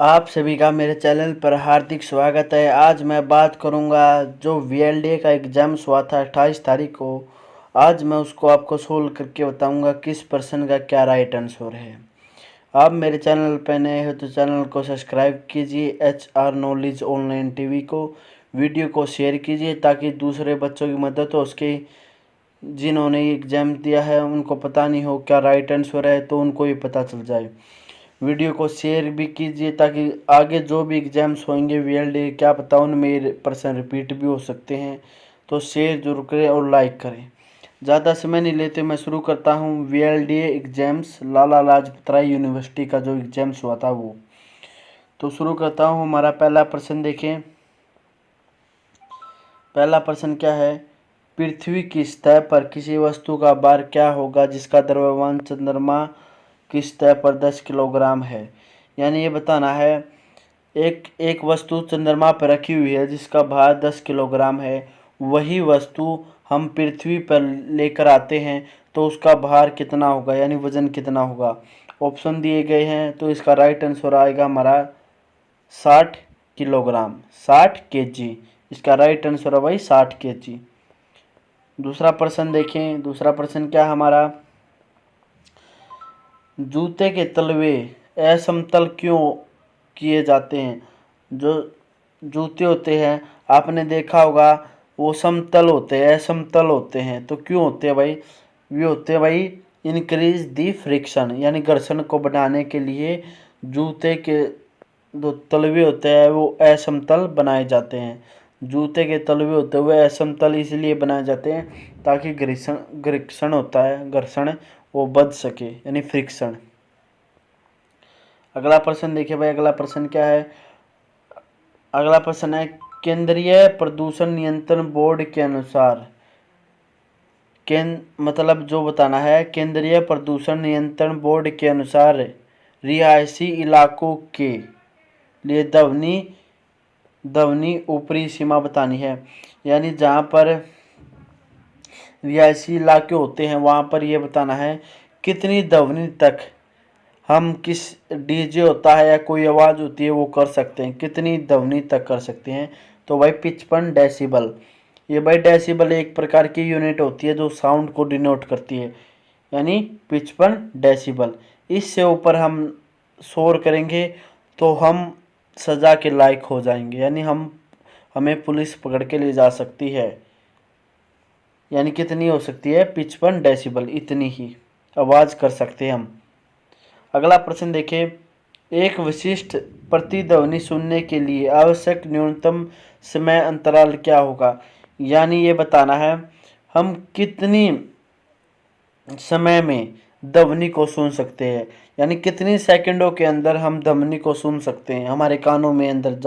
आप सभी का मेरे चैनल पर हार्दिक स्वागत है। आज मैं बात करूंगा जो वीएलडीए का एग्ज़ाम्स हुआ था 28 तारीख को। आज मैं उसको आपको सोल्व करके बताऊंगा किस पर्सन का क्या राइट आंसर है। आप मेरे चैनल पर नए हो तो चैनल को सब्सक्राइब कीजिए HR नॉलेज ऑनलाइन टीवी को। वीडियो को शेयर कीजिए ताकि दूसरे बच्चों की मदद हो उसके जिन्होंने एग्ज़ाम दिया है उनको पता नहीं हो क्या राइट आंसर है तो उनको भी पता चल जाए। वीडियो को शेयर भी कीजिए ताकि आगे जो भी एग्ज़ाम्स होंगे वीएलडीए क्या पता उनमें पर्सन रिपीट भी हो सकते हैं। तो शेयर जरूर करें और लाइक करें। ज़्यादा समय नहीं लेते मैं शुरू करता हूँ। वीएलडीए एग्ज़ाम्स लाला लाजपत राय यूनिवर्सिटी का जो एग्ज़ाम्स हुआ था वो तो शुरू करता हूँ। हमारा पहला प्रश्न देखें। पहला प्रश्न क्या है, पृथ्वी की सतह पर किसी वस्तु का भार क्या होगा जिसका द्रव्यमान चंद्रमा की सतह पर 10 किलोग्राम है। यानी ये बताना है एक वस्तु चंद्रमा पर रखी हुई है जिसका भार 10 किलोग्राम है, वही वस्तु हम पृथ्वी पर लेकर आते हैं तो उसका भार कितना होगा यानी वजन कितना होगा। ऑप्शन दिए गए हैं तो इसका राइट आंसर आएगा हमारा 60 किलोग्राम, 60 केजी। इसका राइट आंसर है भाई 60 केजी। दूसरा प्रश्न देखें। दूसरा प्रश्न क्या हमारा, जूते के तलवे असमतल क्यों किए जाते हैं। जो जूते होते हैं आपने देखा होगा वो समतल होते हैं असमतल होते हैं तो क्यों होते हैं भाई, वे होते हैं भाई इंक्रीज दी फ्रिक्शन यानी घर्षण को बढ़ाने के लिए जूते के जो तलवे होते हैं वो असमतल बनाए जाते हैं। जूते के तलवे होते हुए असमतल इसलिए बनाए जाते हैं ताकि घर्षण होता है, घर्षण वो बच सके यानी फ्रिक्शन। अगला प्रश्न देखिए भाई। अगला प्रश्न क्या है, अगला प्रश्न है केंद्रीय प्रदूषण नियंत्रण बोर्ड के अनुसार मतलब जो बताना है केंद्रीय प्रदूषण नियंत्रण बोर्ड के अनुसार रिहायशी इलाकों के लिए ध्वनि ऊपरी सीमा बतानी है। यानी जहाँ पर रिहायशी इलाके होते हैं वहाँ पर ये बताना है कितनी ध्वनि तक हम किस डीजे होता है या कोई आवाज़ होती है वो कर सकते हैं, कितनी ध्वनि तक कर सकते हैं। तो भाई 55 डेसिबल। ये भाई डेसिबल एक प्रकार की यूनिट होती है जो साउंड को डिनोट करती है यानी 55 डेसिबल। इससे ऊपर हम शोर करेंगे तो हम सज़ा के लायक हो जाएंगे यानी हमें पुलिस पकड़ के ले जा सकती है। यानी कितनी हो सकती है 55 डेसिबल, इतनी ही आवाज़ कर सकते हैं हम। अगला प्रश्न देखें, एक विशिष्ट प्रतिध्वनि सुनने के लिए आवश्यक न्यूनतम समय अंतराल क्या होगा। यानी ये बताना है हम कितनी समय में ध्वनि को सुन सकते हैं, यानी कितनी सेकंडों के अंदर हम ध्वनि को सुन सकते हैं, हमारे कानों में अंदर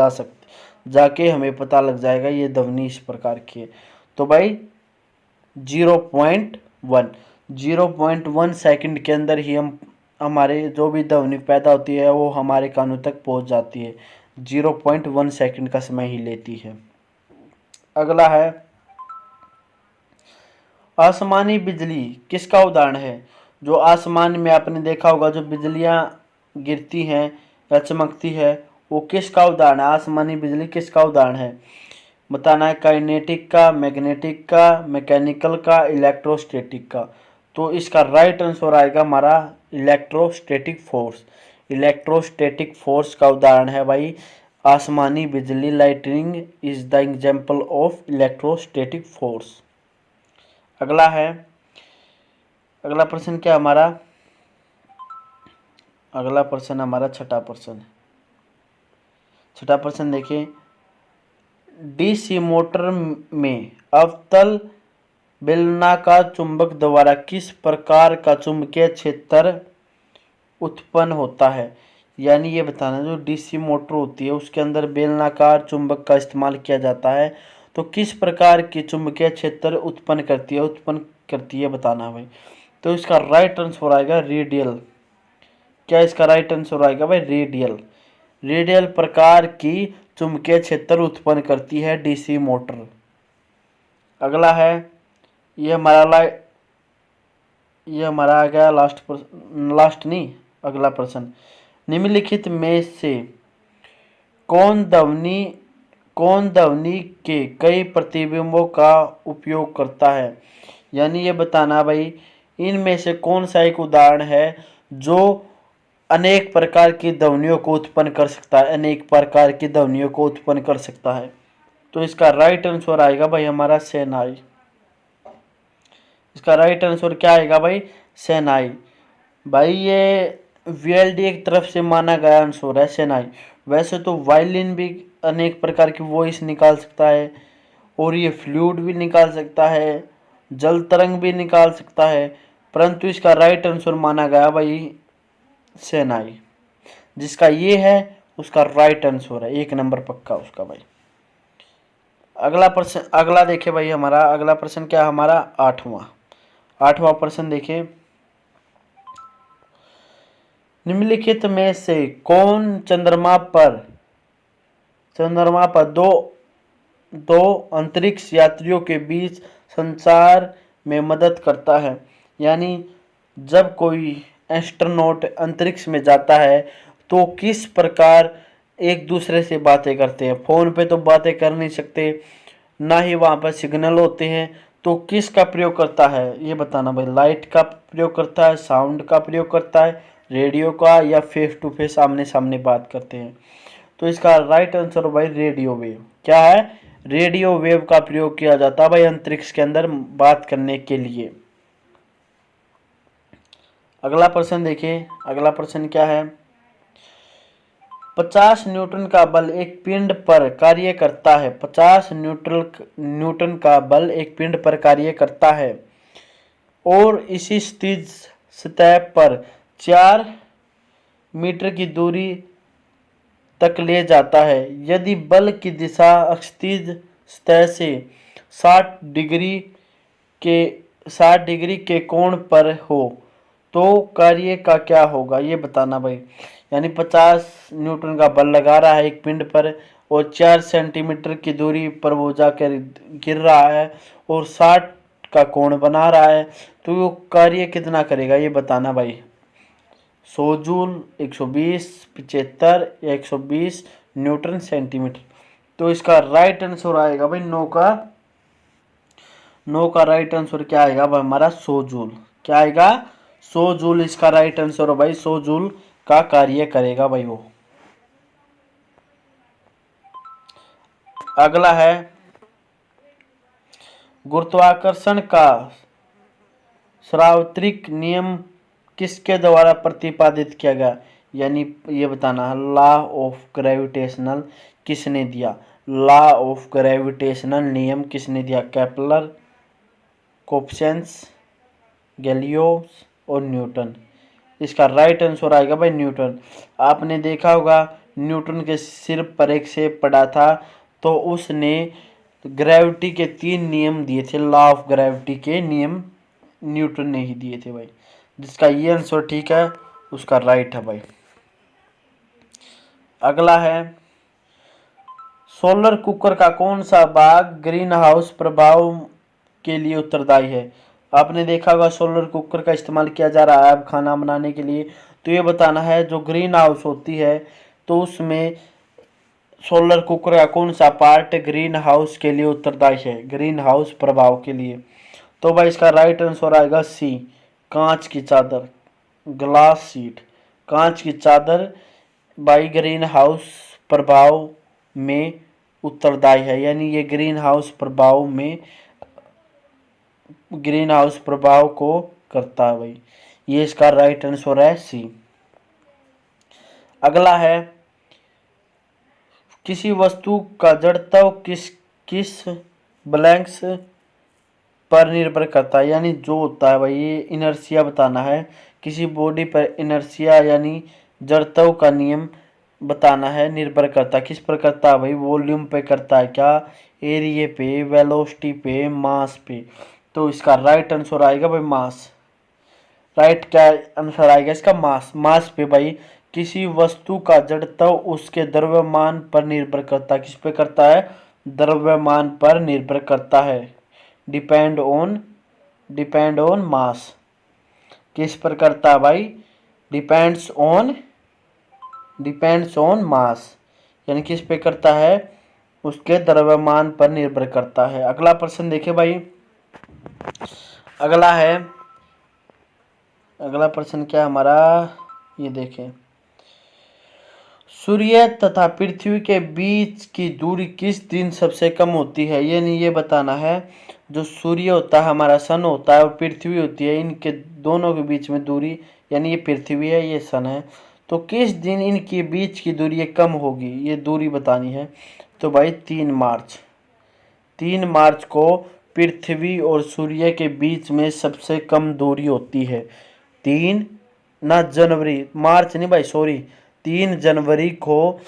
जाके हमें पता लग जाएगा ये ध्वनि इस प्रकार की है। तो भाई 0.1 सेकंड के अंदर ही हमारे जो भी ध्वनि पैदा होती है वो हमारे कानों तक पहुंच जाती है। 0.1 सेकंड का समय ही लेती है। अगला है आसमानी बिजली किसका उदाहरण है। जो आसमान में आपने देखा होगा जो बिजलियां गिरती हैं या चमकती है वो किसका उदाहरण है। आसमानी बिजली किसका उदाहरण है बताना है, काइनेटिक का, मैग्नेटिक का, मैकेनिकल का, इलेक्ट्रोस्टैटिक का। तो इसका राइट आंसर आएगा हमारा इलेक्ट्रोस्टैटिक फोर्स। इलेक्ट्रोस्टैटिक फोर्स का उदाहरण है भाई आसमानी बिजली। Lightning is the example of electrostatic force. अगला है, अगला प्रश्न क्या हमारा, अगला प्रश्न हमारा छठा प्रश्न। छठा प्रश्न देखिए, डीसी मोटर में अवतल बेलनाकार चुंबक द्वारा किस प्रकार का चुंबकीय क्षेत्र उत्पन्न होता है। यानी ये बताना जो डीसी मोटर होती है उसके अंदर बेलनाकार चुंबक का इस्तेमाल किया जाता है तो किस प्रकार की चुंबकीय क्षेत्र उत्पन्न करती है बताना भाई। तो इसका राइट आंसर आएगा रेडियल। क्या इसका राइट आंसर आएगा भाई रेडियल। रेडियल प्रकार की चुंबकीय क्षेत्र उत्पन्न करती है डीसी मोटर। अगला है ये हमारा आ गया लास्ट नहीं, अगला प्रश्न, निम्नलिखित में से कौन ध्वनि कौन ध्वनि के कई प्रतिबिंबों का उपयोग करता है? यानी ये बताना भाई इनमें से कौन सा एक उदाहरण है जो अनेक प्रकार की ध्वनियों को उत्पन्न कर सकता है, अनेक प्रकार की ध्वनियों को उत्पन्न कर सकता है। तो इसका राइट आंसर आएगा भाई हमारा शहनाई। इसका राइट आंसर क्या आएगा भाई? शहनाई। भाई ये वीएलडी एक तरफ से माना गया आंसर है शहनाई। वैसे तो वायलिन भी अनेक प्रकार की वॉइस निकाल सकता है और ये फ्लूट भी निकाल सकता है, जल तरंग भी निकाल सकता है, परंतु इसका राइट आंसर माना गया भाई शहनाई। जिसका ये है उसका राइट आंसर है, 1 नंबर पक्का उसका भाई। अगला प्रश्न, अगला देखे भाई हमारा अगला प्रश्न क्या हमारा 8वां प्रश्न देखे। निम्नलिखित में से कौन चंद्रमा पर दो अंतरिक्ष यात्रियों के बीच संचार में मदद करता है? यानी जब कोई एस्ट्रोनॉट अंतरिक्ष में जाता है तो किस प्रकार एक दूसरे से बातें करते हैं? फोन पे तो बातें कर नहीं सकते, ना ही वहाँ पर सिग्नल होते हैं, तो किसका प्रयोग करता है ये बताना भाई। लाइट का प्रयोग करता है, साउंड का प्रयोग करता है, रेडियो का, या फेस टू फेस आमने सामने बात करते हैं? तो इसका राइट आंसर भाई रेडियो वेव। क्या है? रेडियो वेव का प्रयोग किया जाता है भाई अंतरिक्ष के अंदर बात करने के लिए। अगला प्रश्न देखिए। अगला प्रश्न क्या है? 50 न्यूटन का बल एक पिंड पर कार्य करता है। 50 न्यूटन का बल एक पिंड पर कार्य करता है और इसी स्थिर सतह पर 4 मीटर की दूरी तक ले जाता है। यदि बल की दिशा स्थिर सतह से 60 डिग्री के कोण पर हो तो कार्य का क्या होगा ये बताना भाई। यानी 50 न्यूटन का बल लगा रहा है एक पिंड पर और 4 सेंटीमीटर की दूरी पर वो जाकर गिर रहा है और 60 का कोण बना रहा है, तो वो कार्य कितना करेगा ये बताना भाई। 100 जूल, 120, 75 या 120 न्यूटन सेंटीमीटर। तो इसका राइट आंसर आएगा भाई 9 का राइट आंसर क्या आएगा भाई हमारा 100 जूल। क्या आएगा? 100 जूल इसका राइट आंसर है भाई। 100 जूल का कार्य करेगा भाई वो। अगला है गुरुत्वाकर्षण का सार्वत्रिक नियम किसके द्वारा प्रतिपादित किया गया? यानी ये बताना है लॉ ऑफ ग्रेविटेशनल किसने दिया? लॉ ऑफ ग्रेविटेशनल नियम किसने दिया? केपलर, कोप्सेंस, गैलिलियो और न्यूटन। इसका राइट आंसर आएगा भाई न्यूटन। आपने देखा होगा न्यूटन के सिर पर एक सेब पड़ा था तो उसने ग्रेविटी के 3 नियम दिए थे, लॉ ऑफ ग्रेविटी के नियम न्यूटन ने ही दिए थे भाई। जिसका ये आंसर ठीक है उसका राइट है भाई। अगला है सोलर कुकर का कौन सा भाग ग्रीन हाउस प्रभाव के लिए उत्तरदायी है? आपने देखा होगा सोलर कुकर का इस्तेमाल किया जा रहा है अब खाना बनाने के लिए। तो ये बताना है जो ग्रीन हाउस होती है तो उसमें सोलर कुकर का कौन सा पार्ट ग्रीन हाउस के लिए उत्तरदायी है, ग्रीन हाउस प्रभाव के लिए? तो भाई इसका राइट आंसर आएगा सी, कांच की चादर, ग्लास शीट। कांच की चादर बाई ग्रीन हाउस प्रभाव में उत्तरदायी है। यानी ये ग्रीन हाउस प्रभाव को करता है भाई। ये इसका राइट आंसर है सी। अगला है किसी वस्तु का जड़त्व किस ब्लैंक्स पर निर्भर करता है? यानी जो होता है भाई ये इनर्शिया बताना है। किसी बॉडी पर इनर्शिया यानी जड़त्व का नियम बताना है, निर्भर करता है। किस पर करता है भाई? वॉल्यूम पे करता है क्या, एरिया पे, वेलोसिटी पे, मास पे? तो इसका राइट आंसर आएगा भाई मास। राइट क्या आंसर आएगा इसका? मास। मास पे भाई किसी वस्तु का जड़त्व उसके द्रव्यमान पर निर्भर करता है। किस पे करता है? द्रव्यमान पर निर्भर करता है। डिपेंड ऑन मास। किस पर करता है भाई? डिपेंड्स ऑन मास। यानी किस पे करता है, उसके द्रव्यमान पर निर्भर करता है। अगला प्रश्न देखिए भाई, अगला प्रश्न क्या हमारा, ये देखें, सूर्य तथा पृथ्वी के बीच की दूरी किस दिन सबसे कम होती है, ये बताना है। जो सूर्य होता है हमारा सन होता है और पृथ्वी होती है, इनके दोनों के बीच में दूरी, यानी ये पृथ्वी है ये सन है, तो किस दिन इनके बीच की दूरी ये कम होगी, ये दूरी बतानी है। तो भाई 3 मार्च को पृथ्वी और सूर्य के बीच में सबसे कम दूरी होती है। 3 ना जनवरी, मार्च नहीं भाई, सॉरी, 3 जनवरी को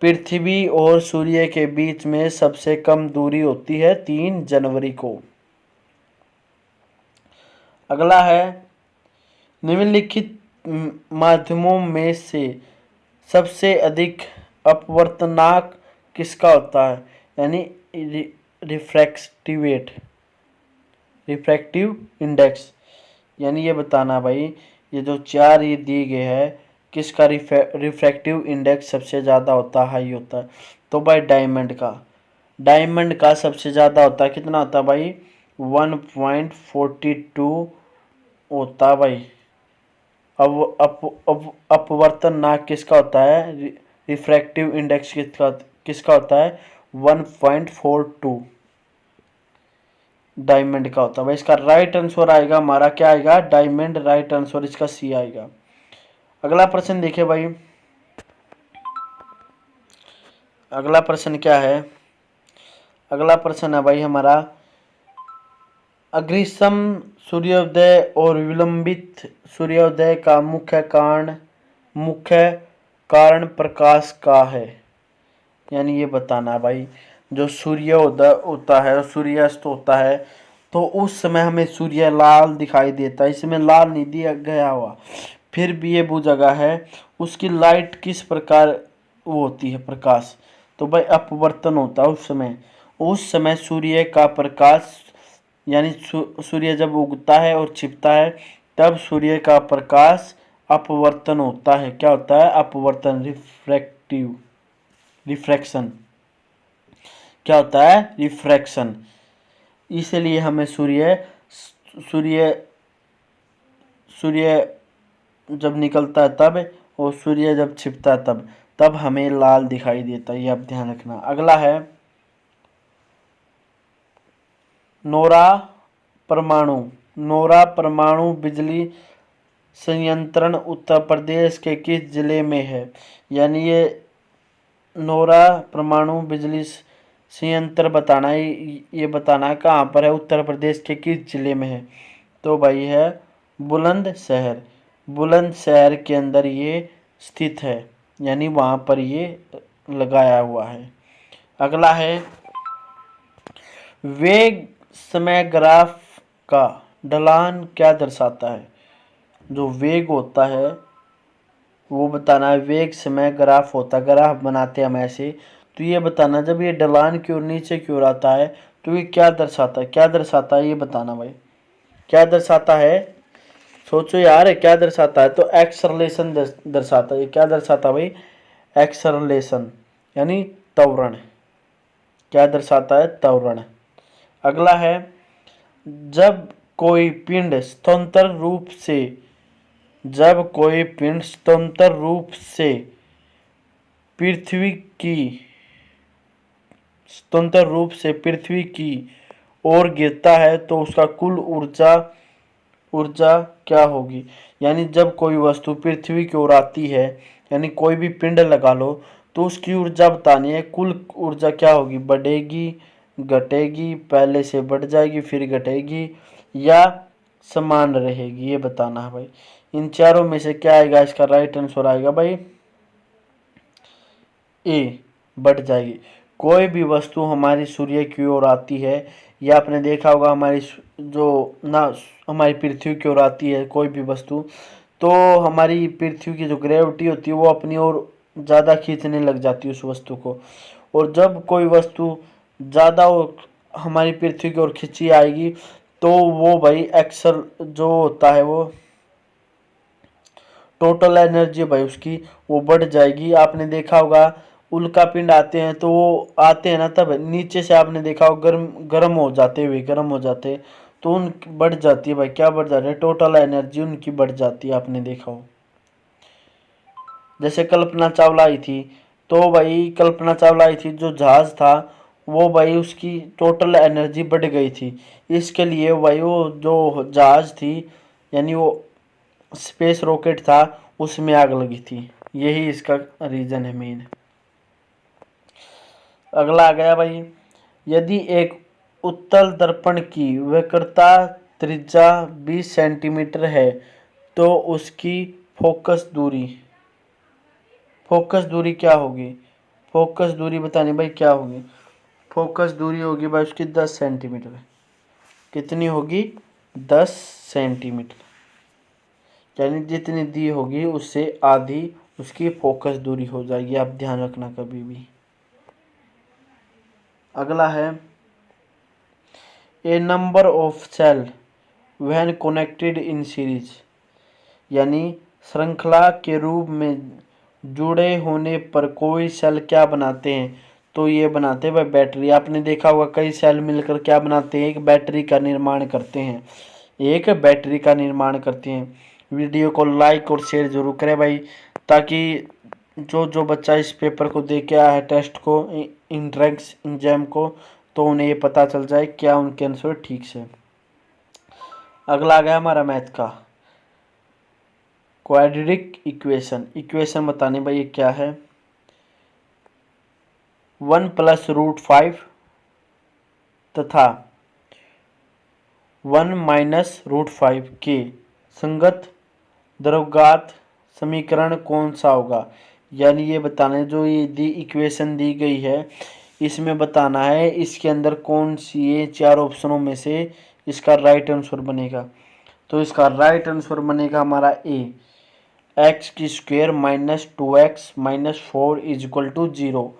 पृथ्वी और सूर्य के बीच में सबसे कम दूरी होती है, 3 जनवरी को। अगला है, निम्नलिखित माध्यमों में से सबसे अधिक अपवर्तनांक किसका होता है, यानी रिफ्रैक्टिव इंडेक्स, यानी ये बताना भाई, ये जो 4 ये दिए गए है, किसका रिफ्रैक्टिव इंडेक्स सबसे ज़्यादा होता है, हाई होता है। तो भाई डायमंड का सबसे ज़्यादा होता है, कितना होता है भाई, 1.42 होता है भाई। अब अपवर्तनांक किसका होता है, रिफ्रैक्टिव इंडेक्स किसका होता है, 1.42 डायमंड का होता है भाई। इसका राइट आंसर आएगा हमारा, क्या आएगा, डायमंड, राइट आंसर इसका सी आएगा। अगला प्रश्न देखिए भाई, अगला प्रश्न क्या है, अगला प्रश्न है भाई हमारा, अग्रिसम सूर्योदय और विलंबित सूर्योदय का मुख्य कारण प्रकाश का है, यानी ये बताना है भाई। जो सूर्योदय होता है और सूर्यास्त होता है तो उस समय हमें सूर्य लाल दिखाई देता है, इसमें लाल नहीं दिया गया हुआ, फिर भी ये वो जगह है, उसकी लाइट किस प्रकार वो होती है, प्रकाश, तो भाई अपवर्तन होता है उस समय सूर्य का प्रकाश, यानी सूर्य जब उगता है और छिपता है तब सूर्य का प्रकाश अपवर्तन होता है। क्या होता है, अपवर्तन, रिफ्रैक्शन, क्या होता है, रिफ्रैक्शन। इसलिए हमें सूर्य जब निकलता है तब और सूर्य जब छिपता है तब हमें लाल दिखाई देता है, ये आप ध्यान रखना। अगला है, नोरा परमाणु बिजली संयंत्रण उत्तर प्रदेश के किस जिले में है, यानी ये नोरा परमाणु बिजली संयंत्र बताना है, ये बताना है कहाँ पर है, उत्तर प्रदेश के किस जिले में है। तो भाई है बुलंदशहर के अंदर ये स्थित है, यानी वहाँ पर ये लगाया हुआ है। अगला है, वेग समय ग्राफ का ढलान क्या दर्शाता है, जो वेग होता है वो बताना है, वेग समय ग्राफ होता है, ग्राफ बनाते हैं हम ऐसे, तो ये बताना जब ये ढलान की ओर नीचे की ओर आता है तो ये क्या दर्शाता है ये बताना भाई, क्या दर्शाता है, सोचो यार क्या दर्शाता है, तो एक्सेलरेशन दर्शाता है। ये क्या दर्शाता है भाई, एक्सेलरेशन, यानी त्वरण, क्या दर्शाता है, त्वरण। अगला है, जब कोई पिंड स्वतंत्र रूप से पृथ्वी की ओर गिरता है तो उसका कुल ऊर्जा क्या होगी, यानी जब कोई वस्तु पृथ्वी की ओर आती है, यानी कोई भी पिंड लगा लो तो उसकी ऊर्जा बतानी है, कुल ऊर्जा क्या होगी, बढ़ेगी, घटेगी, पहले से बढ़ जाएगी फिर घटेगी या समान रहेगी, ये बताना है भाई। इन चारों में से क्या आएगा, इसका राइट आंसर आएगा भाई ए, बढ़ जाएगी। कोई भी वस्तु हमारी सूर्य की ओर आती है, या आपने देखा होगा हमारी पृथ्वी की ओर आती है कोई भी वस्तु, तो हमारी पृथ्वी की जो ग्रेविटी होती है वो अपनी ओर ज़्यादा खींचने लग जाती है उस वस्तु को, और जब कोई वस्तु ज़्यादा हमारी पृथ्वी की ओर खींची आएगी तो वो भाई एक्सल जो होता है वो टोटल एनर्जी भाई उसकी वो बढ़ जाएगी। आपने देखा होगा उल्का पिंड आते हैं तो वो आते हैं ना, तब नीचे से आपने देखा हो गर्म हो जाते, तो उन बढ़ जाती है भाई, क्या बढ़ जाती है, टोटल एनर्जी उनकी बढ़ जाती है, आपने देखा हो। जैसे कल्पना चावला आई थी, तो भाई कल्पना चावला आई थी, जो जहाज था वो भाई उसकी टोटल एनर्जी बढ़ गई थी। इसके लिए भाई वो जो जहाज थी, यानी वो स्पेस रॉकेट था, उसमें आग लगी थी। यही इसका रीजन है मेन। अगला आ गया भाई, यदि एक उत्तल दर्पण की वक्रता त्रिज्या 20 सेंटीमीटर है तो उसकी फोकस दूरी क्या होगी? फोकस दूरी बतानी भाई क्या होगी? फोकस दूरी होगी भाई उसकी 10 सेंटीमीटर। कितनी होगी? 10 सेंटीमीटर। यानी जितनी दी होगी उससे आधी उसकी फोकस दूरी हो जाएगी, आप ध्यान रखना कभी भी। अगला है, a number of cell when connected in series, यानी श्रृंखला के रूप में जुड़े होने पर कोई सेल क्या बनाते हैं? तो ये बनाते हैं भाई बैटरी। आपने देखा होगा कई सेल मिलकर क्या बनाते हैं? एक बैटरी का निर्माण करते हैं। वीडियो को लाइक और शेयर जरूर करें भाई, ताकि जो बच्चा इस पेपर को दे के आया है, टेस्ट को, इंट्रेंस एग्जाम को, तो उन्हें ये पता चल जाए क्या उनके आंसर ठीक से। अगला आ गया हमारा मैथ का क्वाड्रेटिक इक्वेशन बताने भाई ये क्या है? 1 + √5 तथा 1 - √5 के संगत द्रव्यघात समीकरण कौन सा होगा? यानी ये बताना है, जो ये इक्वेशन दी गई है, इसमें बताना है इसके अंदर कौन सी ये 4 ऑप्शनों में से इसका राइट आंसर बनेगा। तो इसका राइट आंसर बनेगा हमारा ए, x² - 2x - 4 = 0।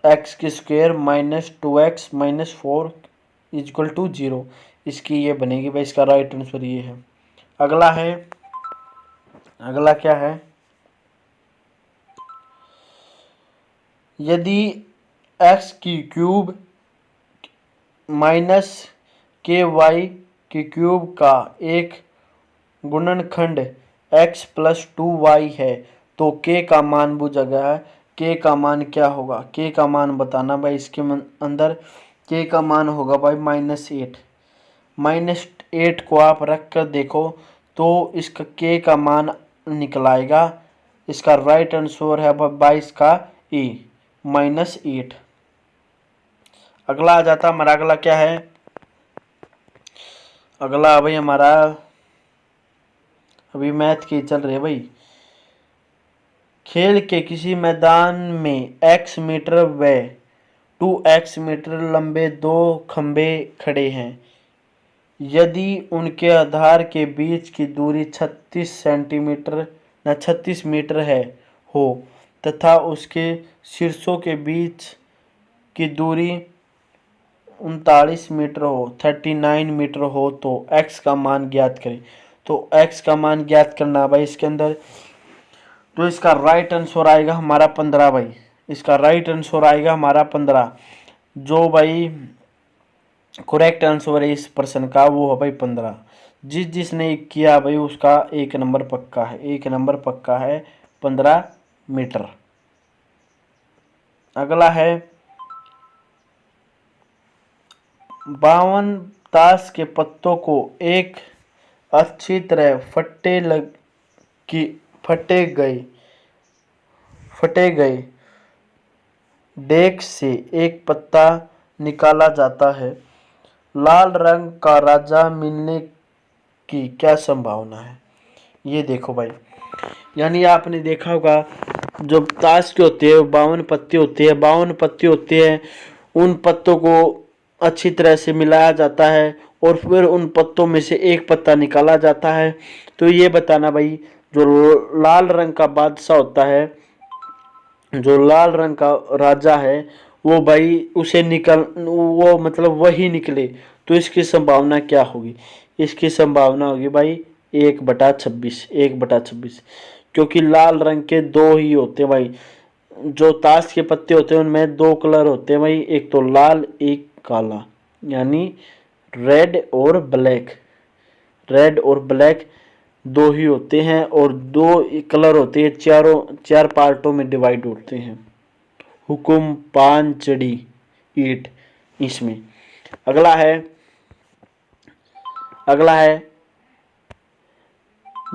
x² - 2x - 4 = 0। इसकी ये बनेगी भाई, इसका राइट आंसर ये है। अगला क्या है? यदि x³ - ky³ का एक गुणनखंड x + 2y है तो k का मान पूछा है। k का मान क्या होगा? k का मान बताना भाई, इसके अंदर k का मान होगा भाई -8। -8 को आप रख कर देखो तो इसका k का मान निकल आएगा। इसका राइट आंसर है 22 का ए, -8। अगला आ जाता हमारा, अगला क्या है? अगला भाई हमारा, अभी मैथ की चल रही है भाई। खेल के किसी मैदान में x मीटर व 2x मीटर लंबे 2 खंबे खड़े हैं। यदि उनके आधार के बीच की दूरी 36 मीटर हो तथा उसके शीर्षों के बीच की दूरी 39 मीटर हो, 39 मीटर हो, तो x का मान ज्ञात करें। तो x का मान ज्ञात करना भाई इसके अंदर, तो इसका राइट आंसर आएगा हमारा 15 भाई। इसका राइट आंसर आएगा हमारा 15। जो भाई करेक्ट आंसर है इस प्रश्न का वो है भाई 15। जिसने किया भाई उसका 1 नंबर पक्का है, 1 नंबर पक्का है, 15 मीटर। अगला है, 52 ताश के पत्तों को एक अच्छी तरह फटे गए डेक से एक पत्ता निकाला जाता है। लाल रंग का राजा मिलने की क्या संभावना है? ये देखो भाई, यानी आपने देखा होगा जो ताश के होते हैं 52 पत्ते होते हैं, उन पत्तों को अच्छी तरह से मिलाया जाता है और फिर उन पत्तों में से एक पत्ता निकाला जाता है। तो ये बताना भाई, जो लाल रंग का बादशाह होता है, जो लाल रंग का राजा है, वो भाई वो मतलब वही निकले, तो इसकी संभावना क्या होगी? इसकी संभावना होगी भाई 1/26, 1/26, क्योंकि लाल रंग के 2 ही होते भाई। जो ताश के पत्ते होते हैं उनमें दो कलर होते हैं भाई, एक तो लाल एक काला, यानी रेड और ब्लैक। रेड और ब्लैक दो ही होते हैं और दो कलर होते हैं, चार पार्टों में डिवाइड होते हैं। हुकुम पान चढ़ी ईट इसमें। अगला है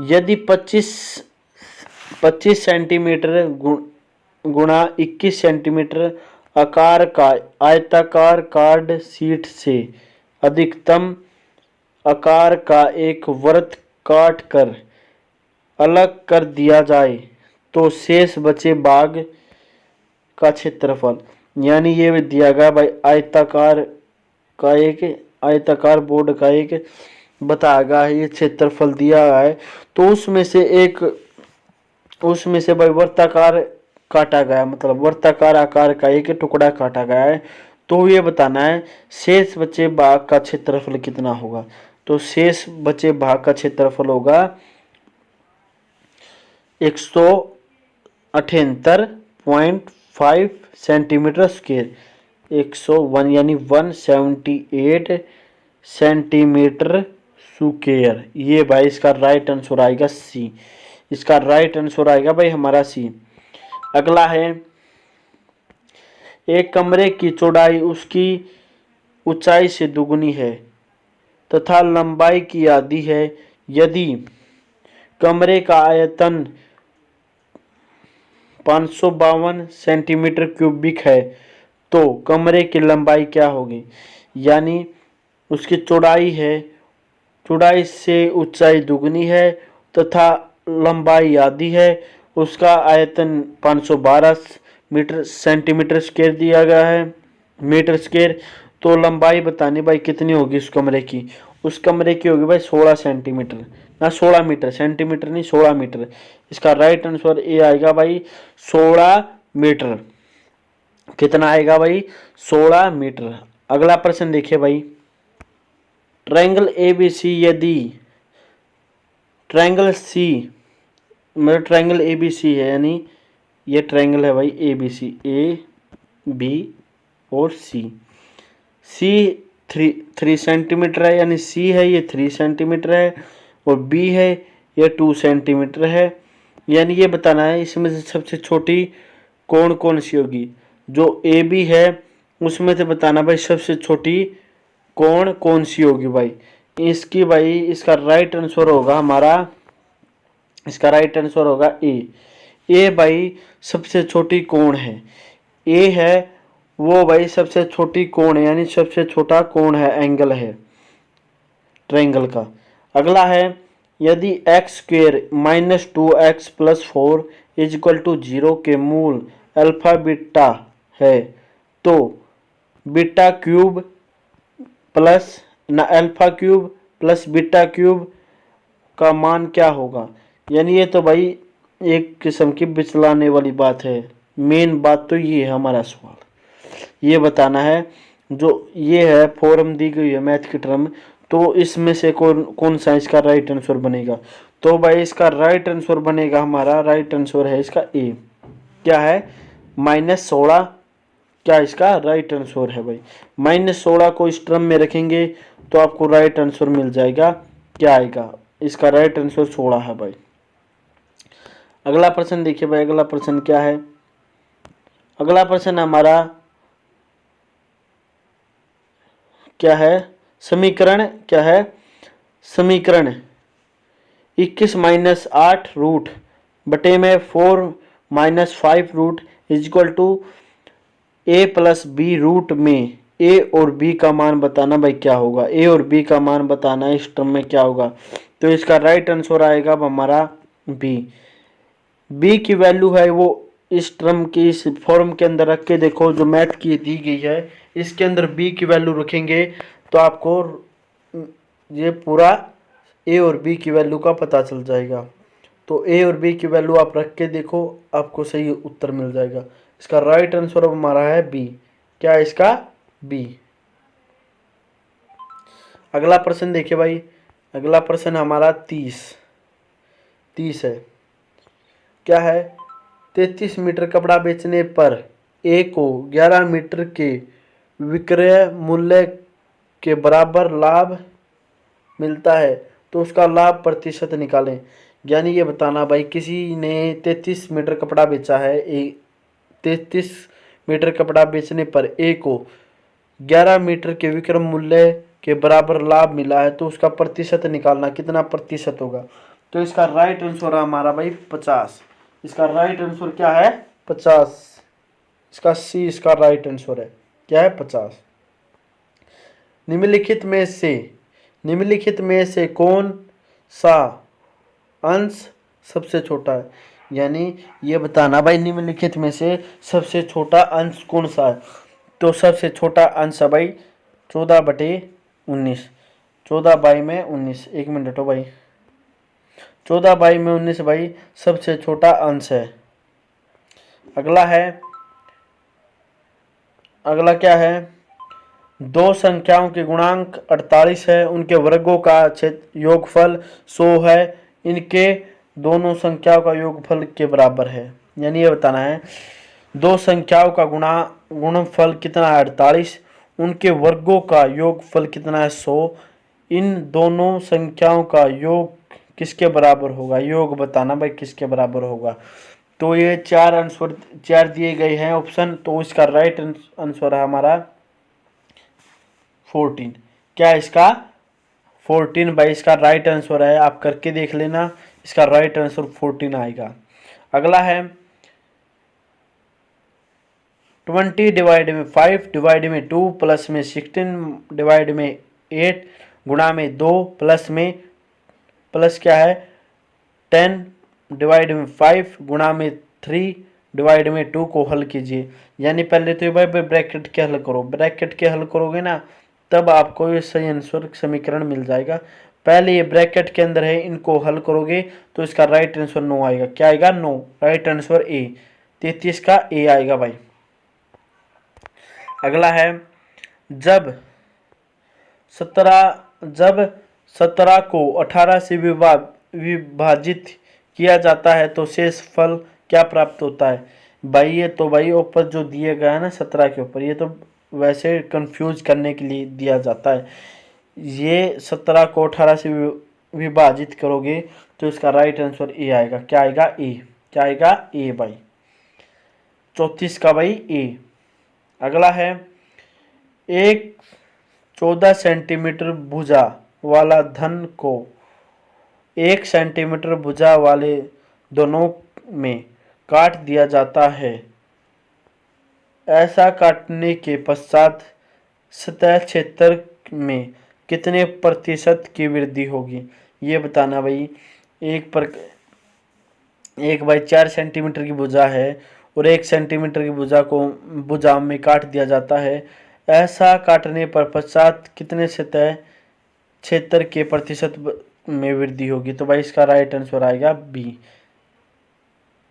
यदि 25 सेंटीमीटर गुणा 21 सेंटीमीटर आकार का आयताकार कार्ड शीट से अधिकतम आकार का एक वृत्त काट कर अलग कर दिया जाए तो शेष बचे भाग का क्षेत्रफल, यानी ये भी दिया गया भाई आयताकार बोर्ड का एक बताया गया है, ये क्षेत्रफल दिया गया है। तो उसमें से भाई वर्ताकार काटा गया, मतलब वर्ताकार आकार का एक टुकड़ा काटा गया है। तो ये बताना है शेष बचे भाग का क्षेत्रफल कितना होगा। तो शेष बचे भाग का क्षेत्रफल होगा 178.5 सेंटीमीटर स्क्वायर, 101 यानी 178 सेंटीमीटर स्क्वायर। ये भाई इसका राइट आंसर आएगा सी। इसका राइट आंसर आएगा भाई हमारा सी। अगला है एक कमरे की चौड़ाई उसकी ऊंचाई से दुगनी है तथा लंबाई की आधी है। यदि कमरे का आयतन 552 सेंटीमीटर क्यूबिक है तो कमरे की लंबाई क्या होगी। यानी उसकी चौड़ाई से ऊंचाई दुगनी है तथा लंबाई आधी है, उसका आयतन 512 सेंटीमीटर स्क्वायर दिया गया है, मीटर स्क्वायर। तो लंबाई बतानी भाई कितनी होगी उस कमरे की होगी भाई 16 सेंटीमीटर, ना 16 मीटर, सेंटीमीटर नहीं 16 मीटर। इसका राइट आंसर ए आएगा भाई 16 मीटर। कितना आएगा भाई 16 मीटर। अगला प्रश्न देखिए भाई, ट्रायंगल एबीसी यदि ट्रायंगल सी मतलब ट्रायंगल एबीसी है, यानी ये ट्रायंगल है भाई एबीसी, ए बी और सी 3 सेंटीमीटर है, यानी सी है ये 3 सेंटीमीटर है और बी है ये 2 सेंटीमीटर है। यानी ये बताना है इसमें से सबसे छोटी कौन सी होगी। जो ए बी है उसमें से बताना भाई सबसे छोटी कौन सी होगी भाई। इसका राइट आंसर होगा हमारा, इसका राइट आंसर होगा ए भाई सबसे छोटी कोण है। ए है वो भाई सबसे छोटी कोण है, यानी सबसे छोटा कोण है, एंगल है ट्रायंगल का। अगला है यदि एक्स स्क्वेयर -2x + 4 = 0 के मूल अल्फा बीटा है तो beta cube plus alpha cube plus beta cube का मान क्या होगा। यानी ये तो भाई एक किस्म की बिचलाने वाली बात है। मेन बात तो ये है हमारा सवाल, ये बताना है। जो ये है फॉर्म दी गई है मैथ की टर्म, तो इसमें से कौन सा इसका राइट आंसर बनेगा। तो भाई इसका राइट आंसर बनेगा, हमारा राइट आंसर है इसका ए। क्या है -16, क्या इसका राइट आंसर है भाई। -16 को इस टर्म में रखेंगे तो आपको राइट आंसर मिल जाएगा। क्या आएगा, इसका राइट आंसर 16 है भाई। अगला प्रश्न देखिए भाई, अगला प्रश्न क्या है। अगला प्रश्न हमारा क्या है, समीकरण क्या है, समीकरण 21 - 8 रूट बटे में 4 - 5 रूट = a + b रूट में a और b का मान बताना भाई क्या होगा। a और b का मान बताना है इस टर्म में क्या होगा। तो इसका राइट आंसर आएगा हमारा b की वैल्यू है वो इस टर्म की इस फॉर्म के अंदर रख के देखो, जो मैथ की दी गई है इसके अंदर b की वैल्यू रखेंगे तो आपको ये पूरा a और b की वैल्यू का पता चल जाएगा। तो a और b की वैल्यू आप रख के देखो, आपको सही उत्तर मिल जाएगा। इसका राइट आंसर हमारा है बी। क्या है इसका बी। अगला प्रश्न देखिए भाई, अगला प्रश्न हमारा 30 है। क्या है 33 मीटर कपड़ा बेचने पर ए को 11 मीटर के विक्रय मूल्य के बराबर लाभ मिलता है तो उसका लाभ प्रतिशत निकालें। यानी ये बताना भाई, किसी ने 33 मीटर कपड़ा बेचा है, 33 मीटर कपड़ा बेचने पर ए को 11 मीटर के विक्रय मूल्य के बराबर लाभ मिला है तो उसका प्रतिशत निकालना, कितना प्रतिशत होगा। तो इसका राइट आंसर है हमारा भाई 50। इसका राइट आंसर क्या है? 50। इसका सी इसका राइट आंसर है, क्या है? 50। निम्नलिखित में से कौन सा अंश सबसे छोटा है? यानी ये बताना भाई, निम्नलिखित में से सबसे छोटा अंश कौन सा है। तो सबसे छोटा अंश है भाई 14/19। 14/19, 1 मिनट हो भाई, 14/19 भाई सबसे छोटा अंश है। अगला क्या है? दो संख्याओं के गुणांक 48 है, उनके वर्गों का योगफल 100 है, इनके दोनों संख्याओं का योगफल के बराबर है। यानी ये बताना है, दो संख्याओं का गुणनफल कितना है? 48, उनके वर्गों का योगफल कितना है? 100, इन दोनों संख्याओं का योग किसके बराबर होगा? योग बताना भाई किसके बराबर होगा। तो ये चार दिए गए हैं ऑप्शन, तो इसका राइट आंसर है हमारा 14। क्या इसका? 14 भाई इसका राइट आंसर है, आप करके देख लेना, इसका राइट आंसर 14 आएगा। अगला है 20 डिवाइड में 5 डिवाइड में 2 प्लस में 16 डिवाइड में 8 गुणा में 2 प्लस क्या है 10 डिवाइड में 5 गुणा में 3 डिवाइड में 2 को हल कीजिए। यानी पहले तो भाई ब्रैकेट के हल करो, ब्रैकेट के हल करोगे ना तब आपको ये सही आंसर समीकरण मिल जाएगा। पहले ये ब्रैकेट के अंदर है, इनको हल करोगे तो इसका राइट आंसर 9 आएगा। क्या आएगा? 9। राइट आंसर ए, 33 का ए आएगा भाई। अगला है जब 17 को 18 से विभाजित किया जाता है तो शेष फल क्या प्राप्त होता है? भाई ये तो भाई ऊपर जो दिए गया है ना 17 के ऊपर, ये तो वैसे कंफ्यूज करने के लिए दिया जाता है। ये 17 को 18 से विभाजित करोगे तो इसका राइट आंसर ए आएगा। क्या आएगा? ए। क्या आएगा? ए भाई, 34 का भाई ए। अगला है एक 14 सेंटीमीटर भुजा वाला धन को 1 सेंटीमीटर भुजा वाले दोनों में काट दिया जाता है। ऐसा काटने के पश्चात सतह क्षेत्र में कितने प्रतिशत की वृद्धि होगी? ये बताना भाई। एक भाई 4 सेंटीमीटर की भुजा है और 1 सेंटीमीटर की भुजा में काट दिया जाता है। ऐसा काटने पर पश्चात कितने सतह क्षेत्र के प्रतिशत में वृद्धि होगी? तो भाई इसका राइट आंसर आएगा बी,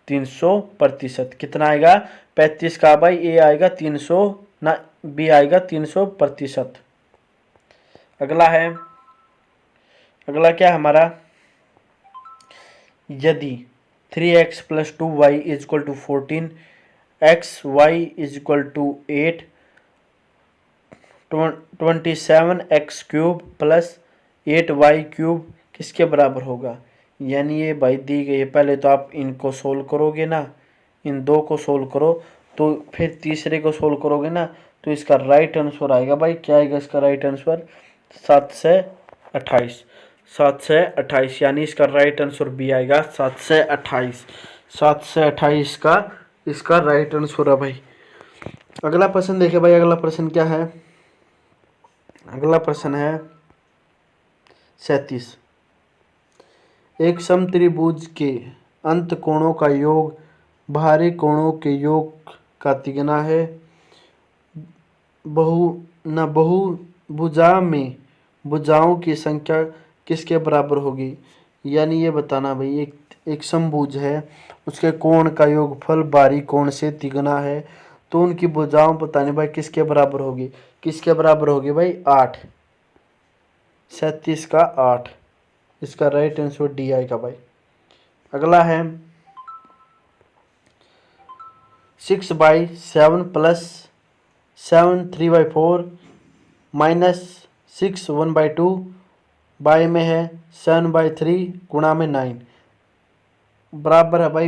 300%। कितना आएगा? 35 का भाई ए आएगा 300 ना, बी आएगा 300%। अगला क्या हमारा? यदि 3x + 2y = 14, xy = 8, 27x³ + 8y³ किसके बराबर होगा? यानी ये भाई दी गई है, पहले तो आप इनको सोल्व करोगे ना, इन दो को सोल्व करो तो फिर तीसरे को सोल्व करोगे ना तो इसका राइट आंसर आएगा भाई। क्या आएगा इसका राइट आंसर? 7 से 28। 7 से 28 यानी इसका राइट आंसर बी आएगा, 7 से 28। 7 से 28 का इसका राइट आंसर है भाई। अगला प्रश्न देखिए भाई, अगला प्रश्न क्या है? अगला प्रश्न है 37। एक समत्रिभुज के अंत कोणों का योग बाहरी कोणों के योग का तिगुना है। बहुभुजा में भुजाओं की संख्या किसके बराबर होगी? यानी ये बताना भाई, एक समभुज है, उसके कोण का योगफल बाहरी कोण से तिगुना है तो उनकी भुजाओं बताने भाई किसके बराबर होगी? किसके बराबर होगी भाई? 8। 37 का 8। इसका राइट आंसर डी आएगा भाई। अगला है 6/7 प्लस 7 3/4 माइनस 6 1/2 बाई में है 7/3 गुणा में 9 बराबर है भाई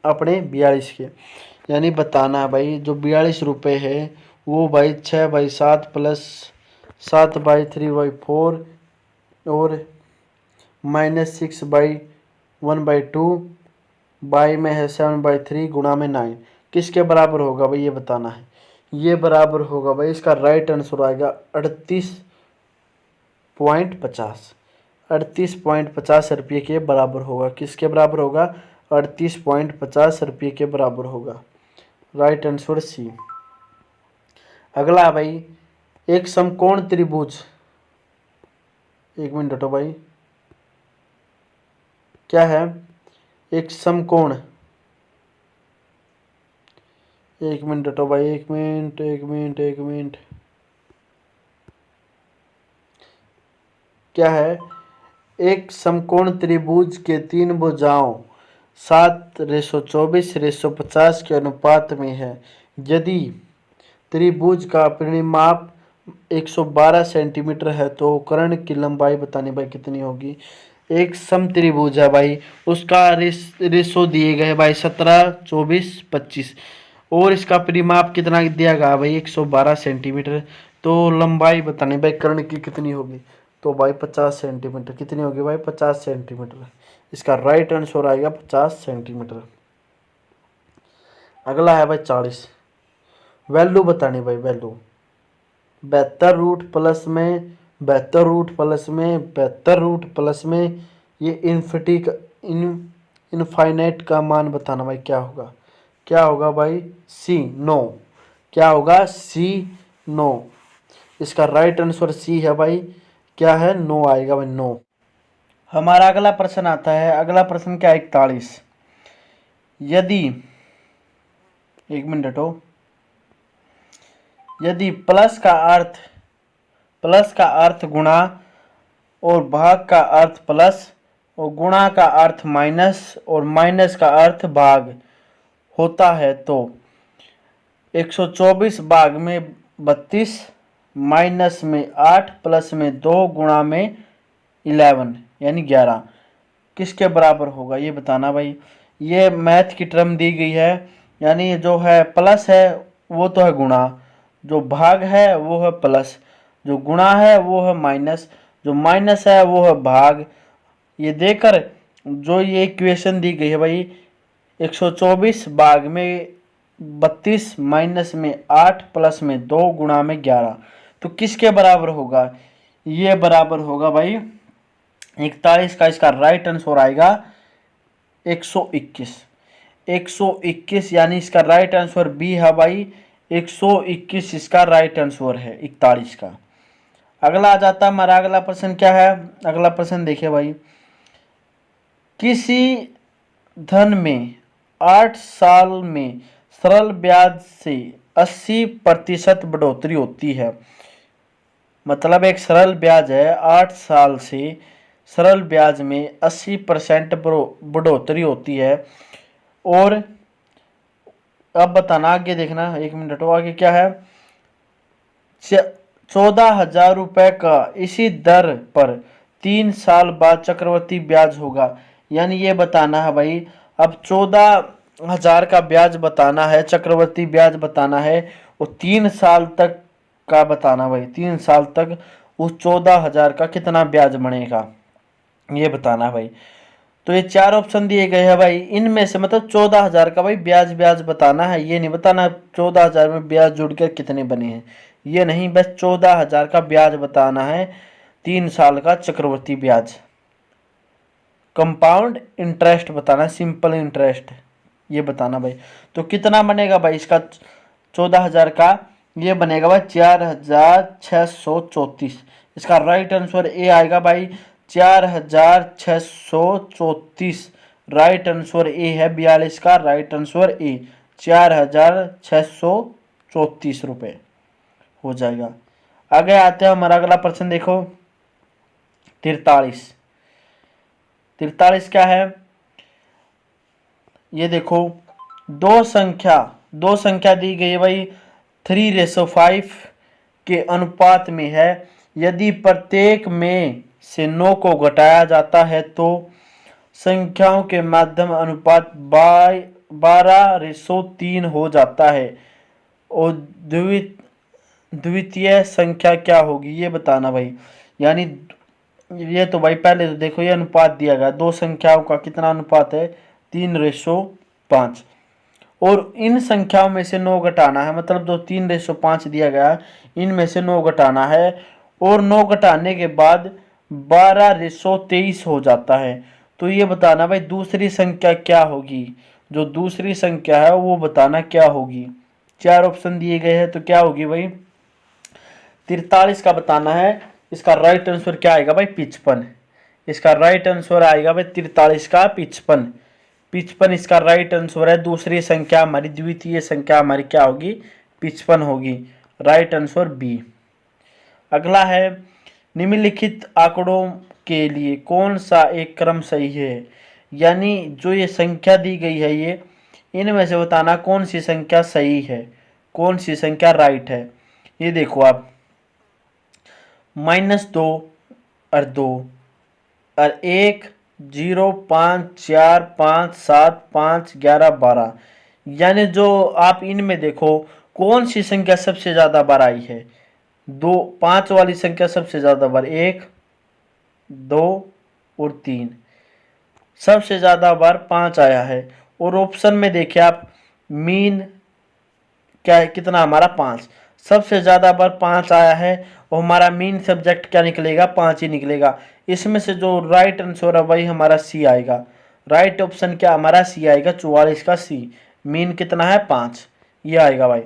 अपने 42 के। यानी बताना है भाई जो 42 रुपये है वो भाई 6/7 प्लस 7/3/4 और माइनस 6/1/2 बाई में है 7/3 गुणा में 9 किसके बराबर होगा भाई ये बताना है। ये बराबर होगा भाई इसका राइट आंसर आएगा 38.50 38.50 रुपये के बराबर होगा। किसके बराबर होगा 38.50 रुपये के बराबर होगा। Right answer C. अगला भाई एक समकोण त्रिभुज, एक मिनट हटो भाई, क्या है एक समकोण, एक मिनट हटो भाई, एक मिनट क्या है एक समकोण त्रिभुज के 3 भुजाओं 7:24:50 के अनुपात में है। यदि त्रिभुज का परिमाप 112 सेंटीमीटर है तो कर्ण की लंबाई बतानी भाई कितनी होगी। एक समत्रिभुज है भाई, उसका रेशो दिए गए भाई 17:24:25 और इसका परिमाप कितना दिया गया भाई 112 सेंटीमीटर। तो लंबाई बतानी भाई कर्ण की कितनी होगी। तो भाई 50 सेंटीमीटर। कितनी होगी भाई 50 सेंटीमीटर। इसका राइट आंसर आएगा 50 सेंटीमीटर। अगला है भाई 40। वैल्यू बतानी भाई वैल्यू 72 रूट प्लस में 72 रूट प्लस में 72 रूट प्लस में ये इनफाइनाइट का मान बताना भाई क्या होगा। क्या होगा भाई सी 9। क्या होगा सी 9। इसका राइट आंसर सी है भाई। क्या है 9 आएगा भाई 9। हमारा अगला प्रश्न आता है। अगला प्रश्न क्या 41। यदि एक मिनट हो, यदि प्लस का अर्थ गुणा और भाग का अर्थ प्लस और गुणा का अर्थ माइनस और माइनस का अर्थ भाग होता है तो 124 भाग में 32 माइनस में 8 प्लस में 2 गुणा में 11 यानी 11 किसके बराबर होगा ये बताना भाई। ये मैथ की टर्म दी गई है, यानी जो है प्लस है वो तो है गुणा, जो भाग है वो है प्लस, जो गुणा है वो है माइनस, जो माइनस है वो है भाग। ये देकर जो ये इक्वेशन दी गई है भाई 124 भाग में 32 माइनस में 8 प्लस में 2 गुणा में 11 तो किसके बराबर होगा। ये बराबर होगा भाई 41 का। इसका राइट आंसर आएगा 121। 121 यानी इसका राइट आंसर बी है भाई 121 इसका राइट आंसर है 41 का। अगला आ जाता है हमारा अगला प्रश्न क्या है। अगला प्रश्न देखिए भाई, किसी धन में 8 साल में सरल ब्याज से 80% बढ़ोतरी होती है। मतलब एक सरल ब्याज है 8 साल से सरल ब्याज में 80% बढ़ोतरी होती है। और अब बताना आगे देखना, एक मिनट हो, आगे क्या है 14,000 रुपये का इसी दर पर 3 साल बाद चक्रवृद्धि ब्याज होगा। यानी ये बताना है भाई अब 14,000 का ब्याज बताना है, चक्रवृद्धि ब्याज बताना है और 3 साल तक का बताना भाई। 3 साल तक उस 14,000 का कितना ब्याज बनेगा ये बताना भाई। तो ये 4 ऑप्शन दिए गए हैं भाई, इनमें से मतलब 14,000 का भाई ब्याज बताना है। ये नहीं बताना 14,000 में ब्याज जुड़कर कितने बने हैं, ये नहीं, बस 14,000 का ब्याज बताना है। 3 साल का चक्रवृद्धि ब्याज, कंपाउंड इंटरेस्ट बताना, सिंपल इंटरेस्ट ये बताना भाई। तो कितना बनेगा भाई इसका 14,000 का, ये बनेगा भाई 4,634। इसका राइट आंसर ए आएगा भाई 4,634। राइट आंसर ए है 42 का। राइट आंसर ए 4,634 रुपये हो जाएगा। आगे आते हैं हमारा अगला प्रश्न देखो 43। 43 क्या है ये देखो, दो संख्या दी गई है भाई 3:5 के अनुपात में है। यदि प्रत्येक में से 9 को घटाया जाता है तो संख्याओं के माध्यम अनुपात 12:3 हो जाता है। और द्वितीय संख्या क्या होगी ये बताना भाई। यानी ये तो भाई पहले तो देखो ये अनुपात दिया गया, दो संख्याओं का कितना अनुपात है 3:5। और इन संख्याओं में से 9 घटाना है, मतलब जो 3:5 दिया गया है इनमें से 9 घटाना है और 9 घटाने के बाद 12:23 हो जाता है। तो ये बताना भाई दूसरी संख्या क्या होगी, जो दूसरी संख्या है वो बताना क्या होगी। 4 ऑप्शन दिए गए हैं तो क्या होगी भाई 43 का बताना है। इसका राइट आंसर क्या आएगा भाई 55। इसका राइट आंसर आएगा भाई 43 का 55। 55 इसका राइट आंसर है। दूसरी संख्या हमारी द्वितीय संख्या हमारी क्या होगी 55 होगी। Right answer B. अगला है निम्नलिखित आंकड़ों के लिए कौन सा एक क्रम सही है। यानी जो ये संख्या दी गई है ये इनमें से बताना कौन सी संख्या सही है, कौन सी संख्या राइट है। ये देखो आप -2 और 2 और 1 0 5 4 5 7 5 11 12। यानी जो आप इनमें देखो कौन सी संख्या सबसे ज़्यादा बार आई है। 2 5 वाली संख्या सबसे ज़्यादा बार 1 2 और 3 सबसे ज़्यादा बार 5 आया है। और ऑप्शन में देखिए आप मीन क्या है कितना हमारा 5 सबसे ज़्यादा बार 5 आया है और हमारा मीन सब्जेक्ट क्या निकलेगा 5 ही निकलेगा। इसमें से जो राइट आंसर है भाई हमारा सी आएगा। राइट ऑप्शन क्या हमारा सी आएगा 44 का सी। मीन कितना है 5 ये आएगा भाई।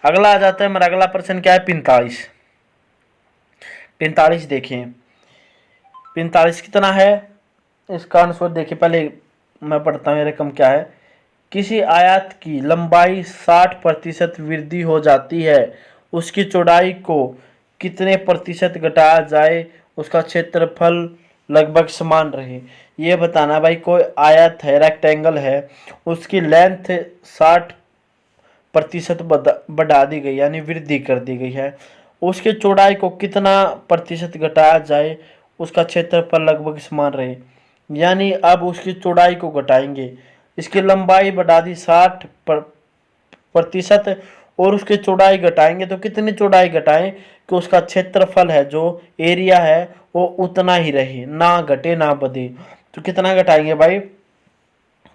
अगला आ जाता है हमारा अगला प्रश्न क्या है 45। 45 देखें 45 कितना है इसका आंसर देखिए। पहले मैं पढ़ता हूँ रकम क्या है। किसी आयत की लंबाई 60% वृद्धि हो जाती है, उसकी चौड़ाई को कितने प्रतिशत घटाया जाए उसका क्षेत्रफल लगभग समान रहे। ये बताना भाई कोई आयत है रेक्टेंगल है उसकी लेंथ 60% बढ़ा दी गई यानी वृद्धि कर दी गई है, उसके चौड़ाई को कितना प्रतिशत घटाया जाए उसका क्षेत्रफल लगभग समान रहे। यानी अब उसकी चौड़ाई को घटाएंगे, इसकी लंबाई बढ़ा दी 60% और उसकी चौड़ाई घटाएंगे तो कितनी चौड़ाई घटाएं कि उसका क्षेत्रफल है जो एरिया है वो उतना ही रहे ना घटे ना बढ़े। तो कितना घटाएंगे भाई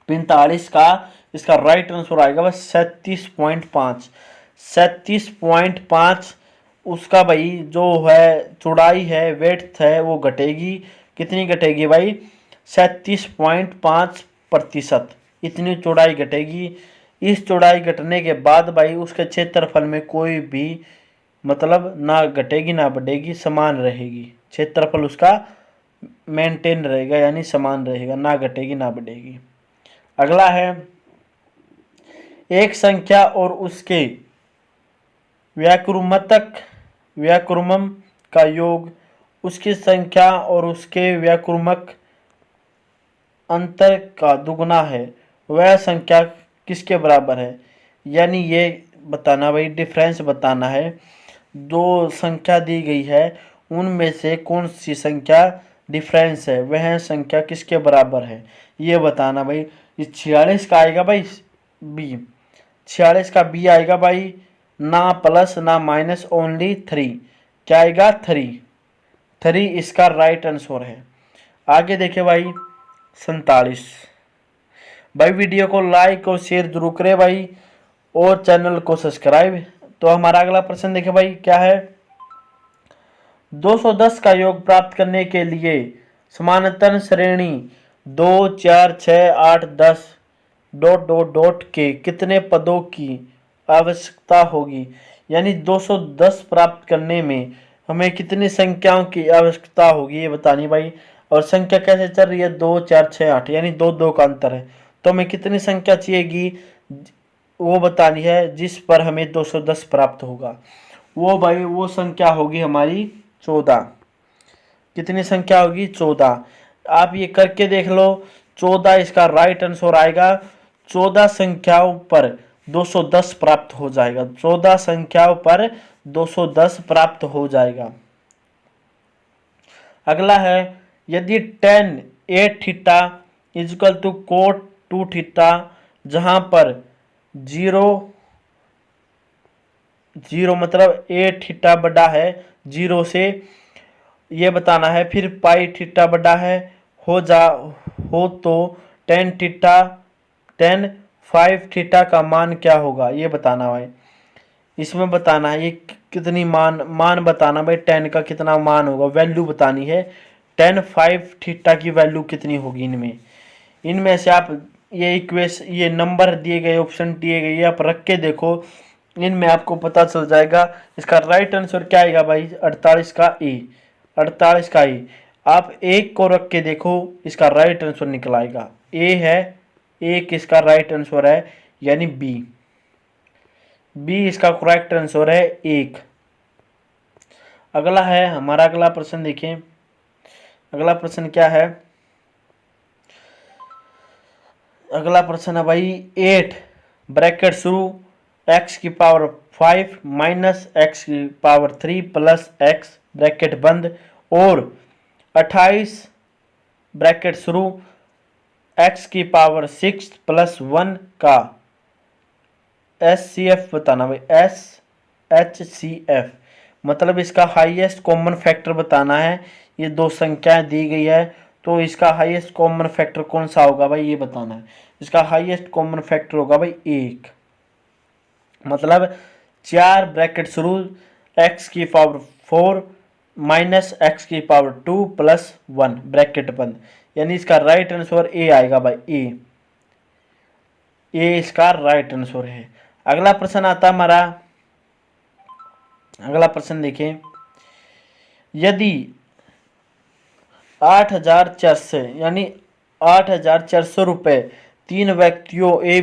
45 का इसका राइट आंसर आएगा बस 37.5। 37.5 उसका भाई जो है चौड़ाई है वेड्थ है वो घटेगी। कितनी घटेगी भाई 37.5% इतनी चौड़ाई घटेगी। इस चौड़ाई घटने के बाद भाई उसके क्षेत्रफल में कोई भी मतलब ना घटेगी ना बढ़ेगी समान रहेगी। क्षेत्रफल उसका मेंटेन रहेगा यानी समान रहेगा ना घटेगी ना बढ़ेगी। अगला है एक संख्या और उसके व्याकुर्मम का योग उसकी संख्या और उसके व्याकुर्मक अंतर का दुगना है, वह संख्या किसके बराबर है। यानी ये बताना भाई डिफरेंस बताना है। दो संख्या दी गई है उनमें से कौन सी संख्या डिफरेंस है वह संख्या किसके बराबर है ये बताना भाई। ये 46 का आएगा भाई बी। 46 का बी आएगा भाई ना प्लस ना माइनस ओनली 3 क्या आएगा 3 इसका राइट आंसर है। आगे देखे भाई 47। भाई वीडियो को लाइक और शेयर जरूर करें भाई और चैनल को सब्सक्राइब। तो हमारा अगला प्रश्न देखे भाई क्या है 210 का योग प्राप्त करने के लिए समानांतर श्रेणी 2 4 6 8 10 ... के कितने पदों की आवश्यकता होगी। यानी 210 प्राप्त करने में हमें कितनी संख्याओं की आवश्यकता होगी ये बतानी भाई। और संख्या कैसे चल रही है 2 4 6 8 यानी 2 2 का अंतर है तो हमें कितनी संख्या चाहिएगी वो बतानी है जिस पर हमें 210 प्राप्त होगा। वो भाई वो संख्या होगी हमारी 14। कितनी संख्या होगी 14। आप ये करके देख लो 14 इसका राइट आंसर आएगा। 14 संख्याओं पर 210 प्राप्त हो जाएगा। 14 संख्याओं पर 210 प्राप्त हो जाएगा। अगला है यदि tan a theta equal to cot 2 theta, जहां पर 0 मतलब a थीटा बड़ा है 0 से, ये बताना है। फिर पाई थीटा बड़ा है हो तो tan 5 थीटा का मान क्या होगा, ये बताना भाई। इसमें बताना है ये कितनी मान बताना भाई, tan का कितना मान होगा, वैल्यू बतानी है। tan 5 थीटा की वैल्यू कितनी होगी इनमें से आप ये नंबर दिए गए, ऑप्शन दिए गए, आप रख के देखो, इनमें आपको पता चल जाएगा। इसका राइट आंसर क्या आएगा भाई, 48 का ए। 48 का ए। आप एक को रख के देखो, इसका राइट आंसर निकल आएगा। ए है, एक इसका राइट आंसर है, यानी बी इसका करेक्ट आंसर है 1। अगला है हमारा अगला प्रश्न देखें। अगला प्रश्न क्या है, अगला प्रश्न है भाई 8 ब्रैकेट शुरू x की पावर 5 माइनस x की पावर 3 प्लस x ब्रैकेट बंद, और 28 ब्रैकेट शुरू x की पावर 6 प्लस 1 का HCF बताना भाई। HCF मतलब इसका हाईएस्ट कॉमन फैक्टर बताना है। ये दो संख्याएं दी गई है, तो इसका हाईएस्ट कॉमन फैक्टर कौन सा होगा भाई, ये बताना है। इसका हाईएस्ट कॉमन फैक्टर होगा भाई 1, मतलब 4 ब्रैकेट शुरू x की पावर 4 माइनस x की पावर 2 प्लस 1 ब्रैकेट बंद, यानी इसका राइट आंसर ए आएगा भाई। ए इसका राइट आंसर है। अगला प्रश्न आता हमारा, अगला प्रश्न देखें। यदि 8,400 यानी 8,400 रुपये 3 व्यक्तियों ए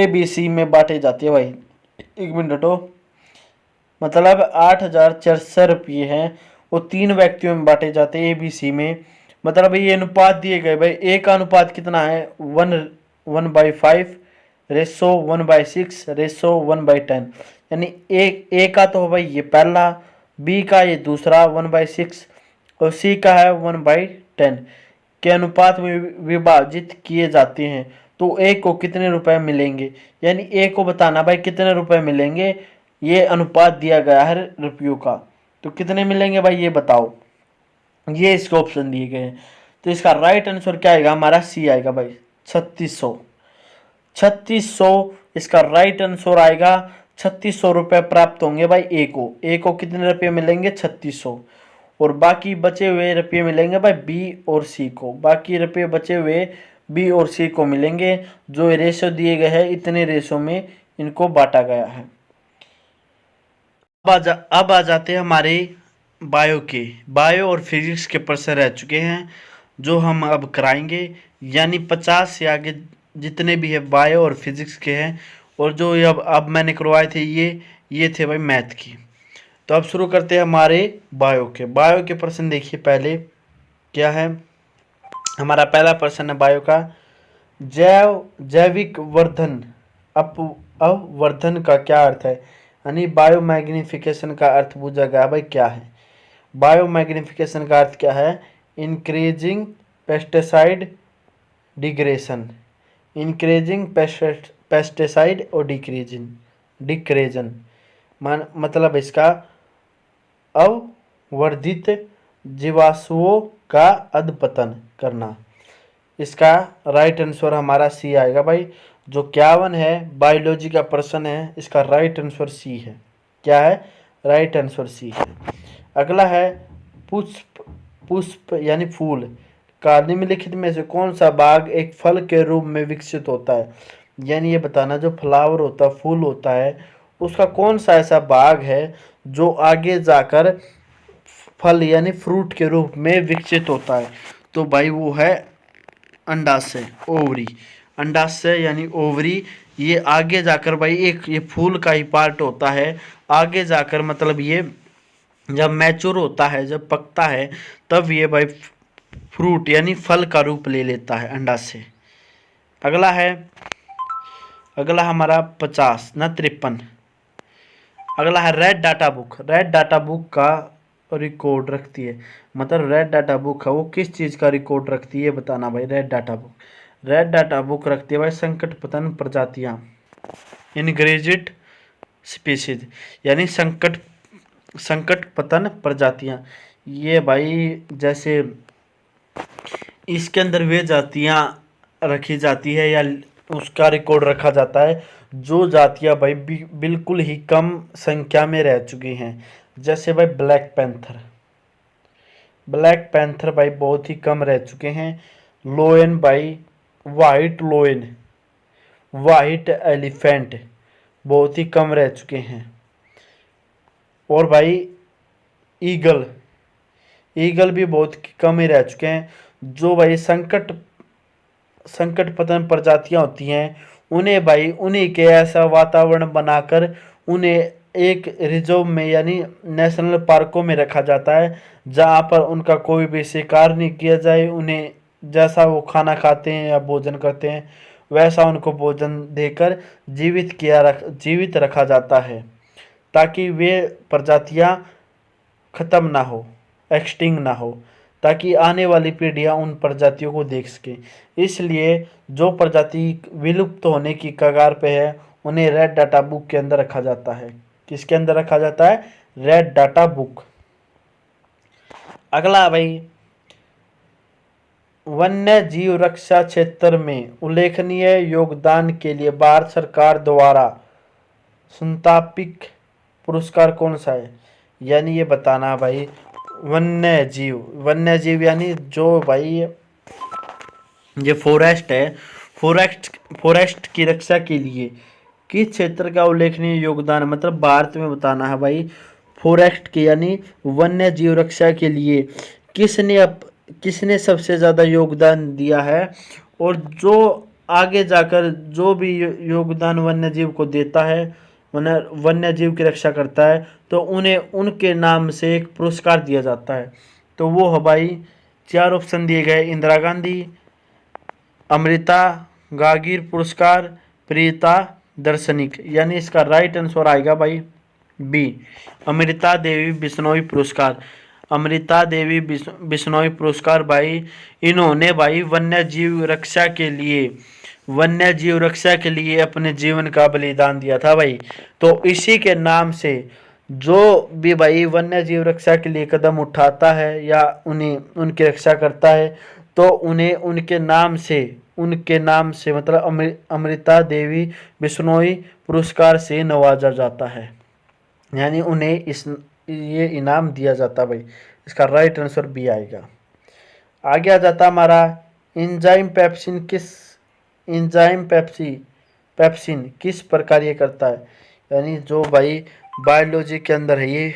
बी सी में बांटे जाते हैं भाई। एक मिनट हटो, मतलब 8,400 रुपये हैं वो 3 व्यक्तियों में बांटे जाते हैं ए बी सी में। मतलब ये अनुपात दिए गए भाई। ए का अनुपात कितना है 1/5 रेसो 1/6 रेसो 1/10, यानी ए का तो भाई ये पहला, बी का ये दूसरा 1/6 और सी का है 1/10 के अनुपात में विभाजित किए जाते हैं, तो ए को कितने रुपए मिलेंगे, यानी ए को बताना भाई कितने रुपए मिलेंगे। ये अनुपात दिया गया है रुपयों का, तो कितने मिलेंगे भाई ये बताओ। ये इसके ऑप्शन दिए गए हैं, तो इसका राइट आंसर क्या आएगा हमारा, सी आएगा भाई 3600। 3600 इसका राइट आंसर आएगा। 3600 रुपये प्राप्त होंगे भाई ए को कितने रुपये मिलेंगे 3600, और बाकी बचे हुए रुपये मिलेंगे भाई बी और सी को। बाकी रुपये बचे हुए बी और सी को मिलेंगे। जो रेशो दिए गए हैं इतने रेशो में इनको बांटा गया है। अब आ जाते हैं हमारे बायो और फिजिक्स के प्रश्न रह चुके हैं जो हम अब कराएंगे, यानी 50 से आगे जितने भी है बायो और फिजिक्स के हैं, और जो अब मैंने करवाए थे ये थे भाई मैथ की। तो अब शुरू करते हैं हमारे बायो के प्रश्न। देखिए पहले क्या है, हमारा पहला प्रश्न है बायो का, जैविक वर्धन अवर्धन का क्या अर्थ है, यानी बायो मैग्निफिकेशन का अर्थ पूछा गया भाई क्या है। बायो मैग्निफिकेशन का अर्थ क्या है, increasing pesticide digression, increasing pesticide और डिक्रेजन मतलब इसका अवर्धित जीवाणुओं का अधपतन करना। इसका राइट आंसर हमारा सी आएगा भाई। जो 51 है बायोलॉजी का प्रश्न है, इसका राइट आंसर सी है। क्या है, राइट आंसर सी है। अगला है पुष्प यानी फूल का निम्नलिखित में से कौन सा भाग एक फल के रूप में विकसित होता है, यानी ये बताना जो फ्लावर होता है, फूल होता है, उसका कौन सा ऐसा भाग है जो आगे जाकर फल यानी फ्रूट के रूप में विकसित होता है। तो भाई वो है अंडाशय, ओवरी। अंडाशय यानी ओवरी, ये आगे जाकर भाई ये फूल का ही पार्ट होता है। आगे जाकर मतलब ये जब मैच्योर होता है, जब पकता है, तब ये भाई फ्रूट यानी फल का रूप ले लेता है अंडाशय। अगला है अगला हमारा 50 ना 53। अगला है red data book. Red data book का रिकॉर्ड रखती है, मतलब रेड डाटा बुक है वो किस चीज़ का रिकॉर्ड रखती है बताना भाई। रेड डाटा बुक रखती है भाई संकट पतन प्रजातियाँ, इनग्रेजिट स्पीसीज, यानी संकट पतन प्रजातियाँ। ये भाई जैसे इसके अंदर वे जातियाँ रखी जाती है या उसका रिकॉर्ड रखा जाता है जो जातियाँ भाई बिल्कुल ही कम संख्या में रह चुकी हैं। जैसे भाई ब्लैक पैंथर भाई बहुत ही कम रह चुके हैं। लोयन भाई, वाइट एलिफेंट बहुत ही कम रह चुके हैं। और भाई ईगल भी बहुत कम ही रह चुके हैं। जो भाई संकट पतन प्रजातियां होती हैं उन्हें भाई उन्हीं के ऐसा वातावरण बनाकर उन्हें एक रिजर्व में यानी नेशनल पार्कों में रखा जाता है जहां पर उनका कोई भी शिकार नहीं किया जाए। उन्हें जैसा वो खाना खाते हैं या भोजन करते हैं वैसा उनको भोजन देकर जीवित रखा जाता है ताकि वे प्रजातियां खत्म ना हो, एक्सटिंग ना हो, ताकि आने वाली पीढ़ियां उन प्रजातियों को देख सकें। इसलिए जो प्रजाति विलुप्त होने की कगार पे है उन्हें रेड डाटा बुक के अंदर रखा जाता है। किसके अंदर रखा जाता है? Red data book. अगला भाई वन्य जीव रक्षा क्षेत्र में उल्लेखनीय योगदान के लिए भारत सरकार द्वारा संतापिक पुरस्कार कौन सा है? यानी ये बताना भाई वन्य जीव यानी जो भाई ये फॉरेस्ट है, फॉरेस्ट की रक्षा के लिए किस क्षेत्र का उल्लेखनीय योगदान, मतलब भारत में बताना है भाई फॉरेस्ट की यानी वन्य जीव रक्षा के लिए किसने सबसे ज़्यादा योगदान दिया है। और जो आगे जाकर जो भी योगदान वन्य जीव को देता है, वन्य जीव की रक्षा करता है, तो उन्हें उनके नाम से एक पुरस्कार दिया जाता है। तो वो है भाई 4 ऑप्शन दिए गए, इंदिरा गांधी, अमृता गागिर पुरस्कार, प्रीता दर्शनिक। यानी इसका राइट आंसर आएगा भाई बी, अमृता देवी बिश्नोई पुरस्कार। अमृता देवी बिश्नोई पुरस्कार भाई इन्होंने भाई वन्य जीव रक्षा के लिए अपने जीवन का बलिदान दिया था भाई। तो इसी के नाम से जो भी भाई वन्य जीव रक्षा के लिए कदम उठाता है या उनकी रक्षा करता है तो उन्हें उनके नाम से मतलब अमृता देवी बिश्नोई पुरस्कार से नवाजा जाता है, यानी उन्हें ये इनाम दिया जाता भाई। इसका राइट आंसर बी आएगा। आगे आ जाता हमारा एंजाइम पेप्सिन किस प्रकार ये करता है। यानी जो भाई बायोलॉजी के अंदर है ये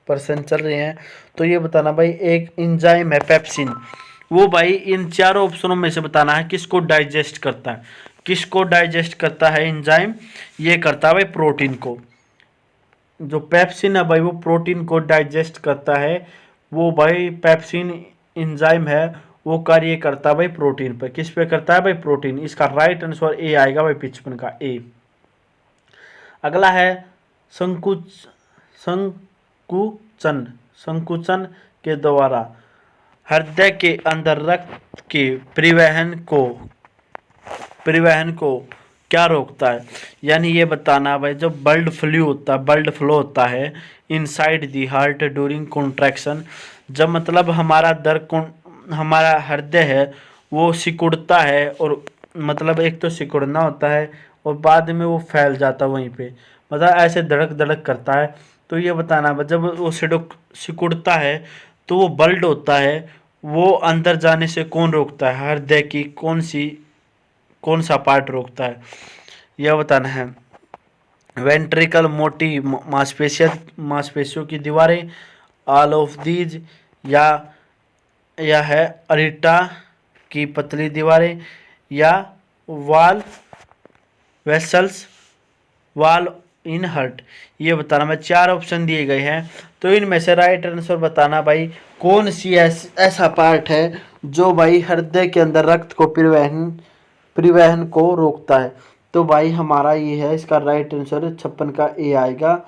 पर्सन चल रहे हैं तो ये बताना भाई एक एंजाइम है पेप्सिन, वो भाई इन चारों ऑप्शनों में से बताना है किसको डाइजेस्ट करता है एंजाइम। ये करता है भाई प्रोटीन को। जो पेप्सिन है भाई वो प्रोटीन को डाइजेस्ट करता है। वो भाई पेप्सिन एंजाइम है वो कार्य करता है भाई प्रोटीन पर। किस पे करता है भाई? प्रोटीन। इसका राइट आंसर ए आएगा भाई 55 का ए। अगला है संकुचन के द्वारा हृदय के अंदर रक्त के परिवहन को क्या रोकता है। यानी ये बताना भाई जब ब्लड फ्लो होता है inside the heart during contraction, जब मतलब हमारा हृदय है वो सिकुड़ता है, और मतलब एक तो सिकुड़ना होता है और बाद में वो फैल जाता है वहीं पे, मतलब ऐसे धड़क करता है। तो ये बताना जब वो सिकुड़ता है तो वो ब्लड होता है वो अंदर जाने से कौन रोकता है, हृदय की कौन सा पार्ट रोकता है, यह बताना है। वेंट्रिकल मोटी मांसपेशियों की दीवारें, ऑल ऑफ दीज, या है अरिटा की पतली दीवारें, या wall vessels wall in heart. ये बताना मैं 4 ऑप्शन दिए गए हैं तो इनमें से राइट आंसर बताना भाई कौन सी ऐसा पार्ट है जो भाई हृदय के अंदर रक्त को परिवहन को रोकता है। तो भाई हमारा ये है, इसका राइट आंसर 56 का ए आएगा।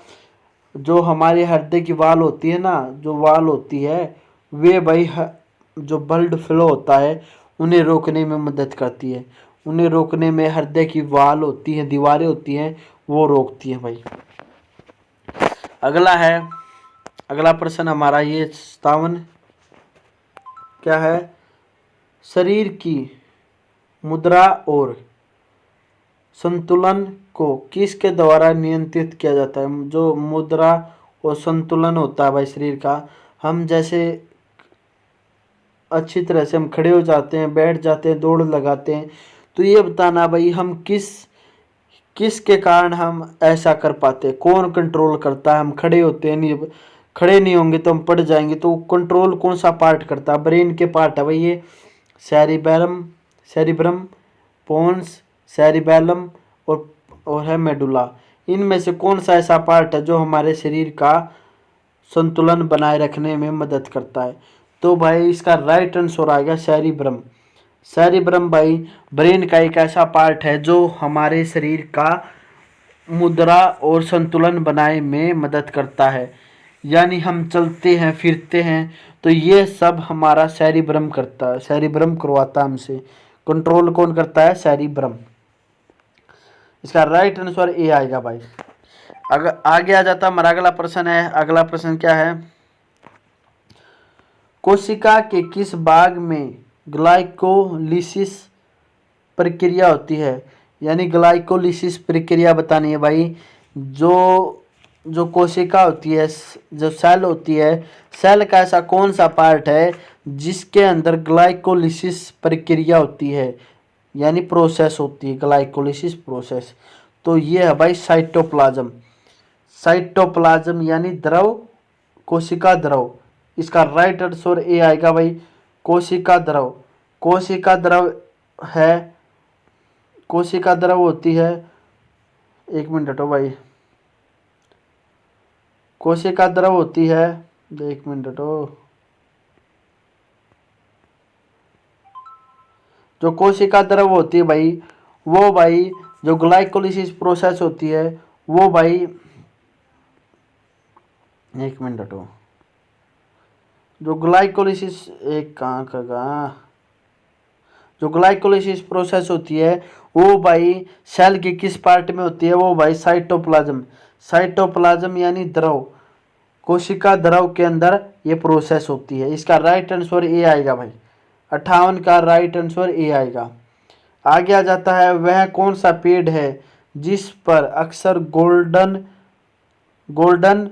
जो हमारे हृदय की वाल होती है ना, जो वाल होती है वे भाई जो ब्लड फ्लो होता है उन्हें रोकने में मदद करती है। उन्हें रोकने में हृदय की वाल होती हैं, दीवारें होती हैं, वो रोकती हैं भाई। अगला है, अगला प्रश्न हमारा ये 57 क्या है, शरीर की मुद्रा और संतुलन को किसके द्वारा नियंत्रित किया जाता है। जो मुद्रा और संतुलन होता है भाई शरीर का, हम जैसे अच्छी तरह से हम खड़े हो जाते हैं, बैठ जाते हैं, दौड़ लगाते हैं, तो ये बताना भाई हम किस के कारण हम ऐसा कर पाते हैं, कौन कंट्रोल करता है। हम खड़े होते हैं, नहीं खड़े नहीं होंगे तो हम पड़ जाएंगे, तो कंट्रोल कौन सा पार्ट करता है, ब्रेन के पार्ट है भाई ये, सेरिब्रम, पोन्स, सेरिबेलम और है मेडुला। इनमें से कौन सा ऐसा पार्ट है जो हमारे शरीर का संतुलन बनाए रखने में मदद करता है। तो भाई इसका राइट आंसर आएगा सेरिब्रम। सेरिब्रम भाई ब्रेन का एक ऐसा पार्ट है जो हमारे शरीर का मुद्रा और संतुलन बनाए में मदद करता है। यानी हम चलते हैं, फिरते हैं, तो ये सब हमारा सेरिब्रम करता है, सेरिब्रम करवाता है हमसे। कंट्रोल कौन करता है, सेरिब्रम। इसका राइट आंसर ए आएगा भाई। अगर आगे आ जाता हमारा अगला प्रश्न है। अगला प्रश्न क्या है, कोशिका के किस भाग में ग्लाइकोलिसिस प्रक्रिया होती है। यानी ग्लाइकोलिसिस प्रक्रिया बतानी है भाई। जो कोशिका होती है, जो सेल होती है, सेल का ऐसा कौन सा पार्ट है जिसके अंदर ग्लाइकोलिसिस प्रक्रिया होती है, यानी प्रोसेस होती है, ग्लाइकोलिसिस प्रोसेस। तो ये है भाई साइटोप्लाज्म। साइटोप्लाज्म यानी द्रव, कोशिका द्रव। इसका राइट आंसर ए आएगा भाई, कोशिका द्रव। कोशिका द्रव है, कोशिका द्रव होती है, एक मिनट हटो भाई, कोशिका द्रव होती है, एक मिनट हटो, जो कोशिका द्रव होती है भाई, वो भाई जो ग्लाइकोलिसिस प्रोसेस होती है वो भाई, एक मिनट हटो, जो ग्लाइकोलिसिस, एक कहाँ जो ग्लाइकोलिसिस प्रोसेस होती है वो भाई सेल के किस पार्ट में होती है, वो भाई साइटोप्लाज्म। साइटोप्लाज्म यानी द्रव, कोशिका द्रव के अंदर ये प्रोसेस होती है। इसका राइट आंसर ए आएगा भाई, 58 का राइट आंसर ए आएगा। आगे आ जाता है, वह कौन सा पेड़ है जिस पर अक्सर गोल्डन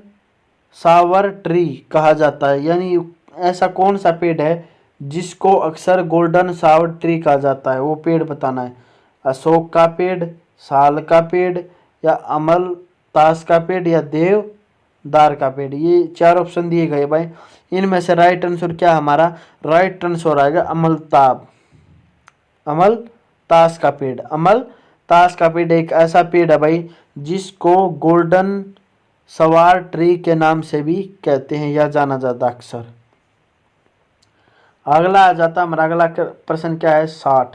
सावर ट्री कहा जाता है। यानी ऐसा कौन सा पेड़ है जिसको अक्सर गोल्डन सावर ट्री कहा जाता है, वो पेड़ बताना है। अशोक का पेड़, साल का पेड़, या अमलतास का पेड़, या देवदार का पेड़। ये 4 ऑप्शन दिए गए भाई। इनमें से राइट आंसर क्या हमारा, राइट आंसर आएगा अमलतास का पेड़। अमलतास का पेड़ एक ऐसा पेड़ है भाई जिसको गोल्डन सवार ट्री के नाम से भी कहते हैं या जाना जाता अक्सर। अगला आ जाता हमारा अगला प्रश्न क्या है, 16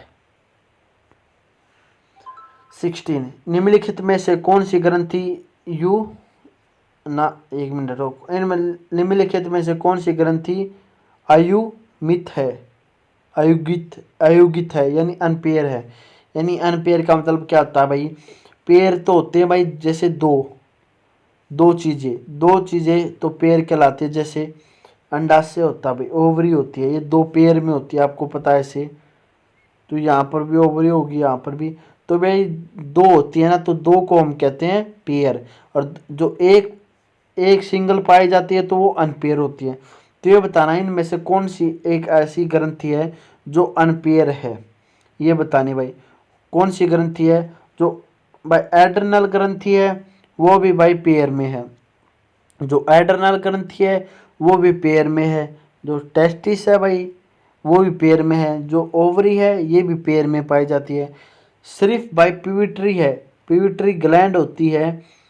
निम्नलिखित में से कौन सी ग्रंथि एक मिनट रोक, इनमें निम्नलिखित में से कौन सी ग्रंथि अयुगित है, यानी अनपेयर है। यानी अनपेयर का मतलब क्या होता है भाई, पेयर तो होते हैं भाई, जैसे दो चीजें तो पेयर कहलाती है। जैसे अंडाशय होता है भाई, ओवरी होती है, ये 2 पेयर में होती है, आपको पता है ऐसे। तो यहाँ पर भी ओवरी होगी, यहाँ पर भी, तो भाई 2 होती है ना, तो 2 को हम कहते हैं पेयर। और जो एक सिंगल पाई जाती है तो वो अनपेयर होती है। तो ये बताना इनमें से कौन सी एक ऐसी ग्रंथि है जो अनपेयर है, ये बतानी भाई। कौन सी ग्रंथि है जो भाई, एड्रेनल ग्रंथि है वो भी भाई पेयर में है। जो एड्रेनल ग्रंथि है वो भी पेयर में है। जो टेस्टिस है भाई वो भी पेयर में है। जो ओवरी है ये भी पेयर में पाई जाती है। सिर्फ भाई पिट्यूटरी है, पिट्यूटरी ग्लैंड होती है,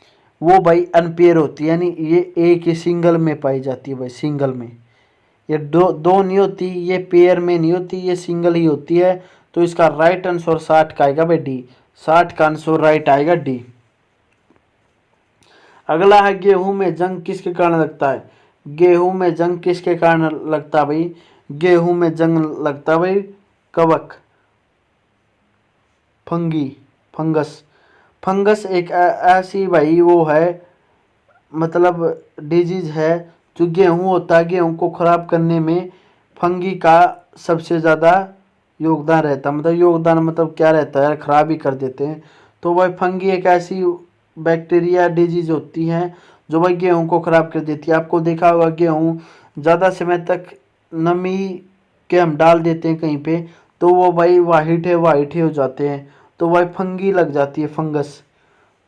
वो भाई अनपेयर होती है। यानी ये एक ही सिंगल में पाई जाती है भाई, सिंगल में। ये दो नहीं होती, ये पेयर में नहीं होती, ये सिंगल ही होती है। तो इसका राइट आंसर 60 का आएगा भाई डी, 60 का आंसर राइट आएगा डी। अगला है गेहूं में जंग किसके कारण लगता है? गेहूं में जंग किसके कारण लगता है भाई? गेहूं में जंग लगता है भाई कवक, फंगस। फंगस एक ऐसी भाई वो है, मतलब डिजीज है जो गेहूं होता है, गेहूं को खराब करने में फंगी का सबसे ज़्यादा योगदान रहता है। मतलब योगदान मतलब क्या रहता है, खराब ही कर देते हैं। तो वह फंगी एक ऐसी बैक्टीरिया डिजीज होती है जो भाई गेहूं को खराब कर देती है। आपको देखा होगा गेहूं ज़्यादा समय तक नमी के हम डाल देते हैं कहीं पे, तो वो भाई वाइट ही हो जाते हैं। तो भाई फंगी लग जाती है,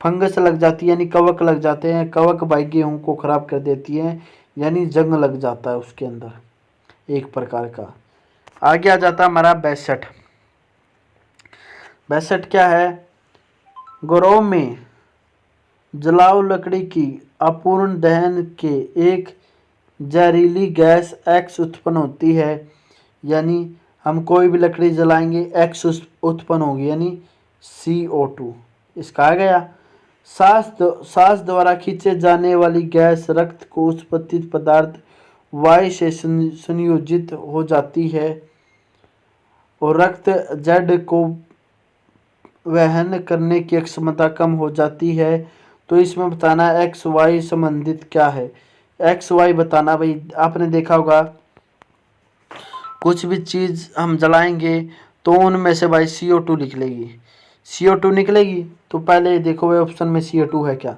फंगस लग जाती है, यानी कवक लग जाते हैं। कवक भाई गेहूं को खराब कर देती है, यानी जंग लग जाता है उसके अंदर एक प्रकार का। आगे आ जाता हमारा 62। 62 क्या है? गोरव में जलाऊ लकड़ी की अपूर्ण दहन के एक जहरीली गैस एक्स उत्पन्न होती है। यानी हम कोई भी लकड़ी जलाएंगे एक्स उत्पन्न होगी, यानी CO2। इसका आ गया। सांस द्वारा खींचे जाने वाली गैस रक्त को उत्पत्तित पदार्थ वायु से संयोजित हो जाती है और रक्त जड़ को वहन करने की क्षमता कम हो जाती है। तो इसमें बताना एक्स वाई संबंधित क्या है? एक्स वाई बताना भाई। आपने देखा होगा कुछ भी चीज़ हम जलाएंगे तो उनमें से भाई CO2 निकलेगी, CO2 निकलेगी। तो पहले देखो भाई ऑप्शन में CO2 है क्या?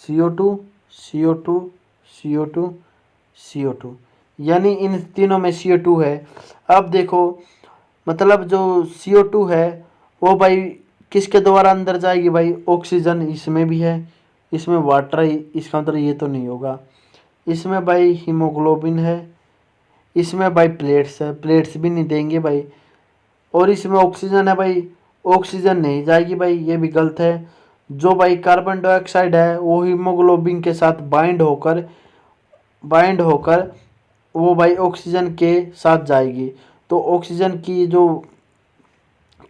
CO2 CO2 CO2 CO2, यानी इन तीनों में CO2 है। अब देखो मतलब जो CO2 है वो भाई किसके द्वारा अंदर जाएगी भाई? ऑक्सीजन इसमें भी है, इसमें वाटर है, इसका मतलब ये तो नहीं होगा। इसमें भाई हीमोग्लोबिन है, इसमें भाई प्लेट्स है, प्लेट्स भी नहीं देंगे भाई। और इसमें ऑक्सीजन है भाई, ऑक्सीजन नहीं जाएगी भाई, ये भी गलत है। जो भाई कार्बन डाइऑक्साइड है वो हीमोग्लोबिन के साथ बाइंड होकर वो भाई ऑक्सीजन के साथ जाएगी। तो ऑक्सीजन की जो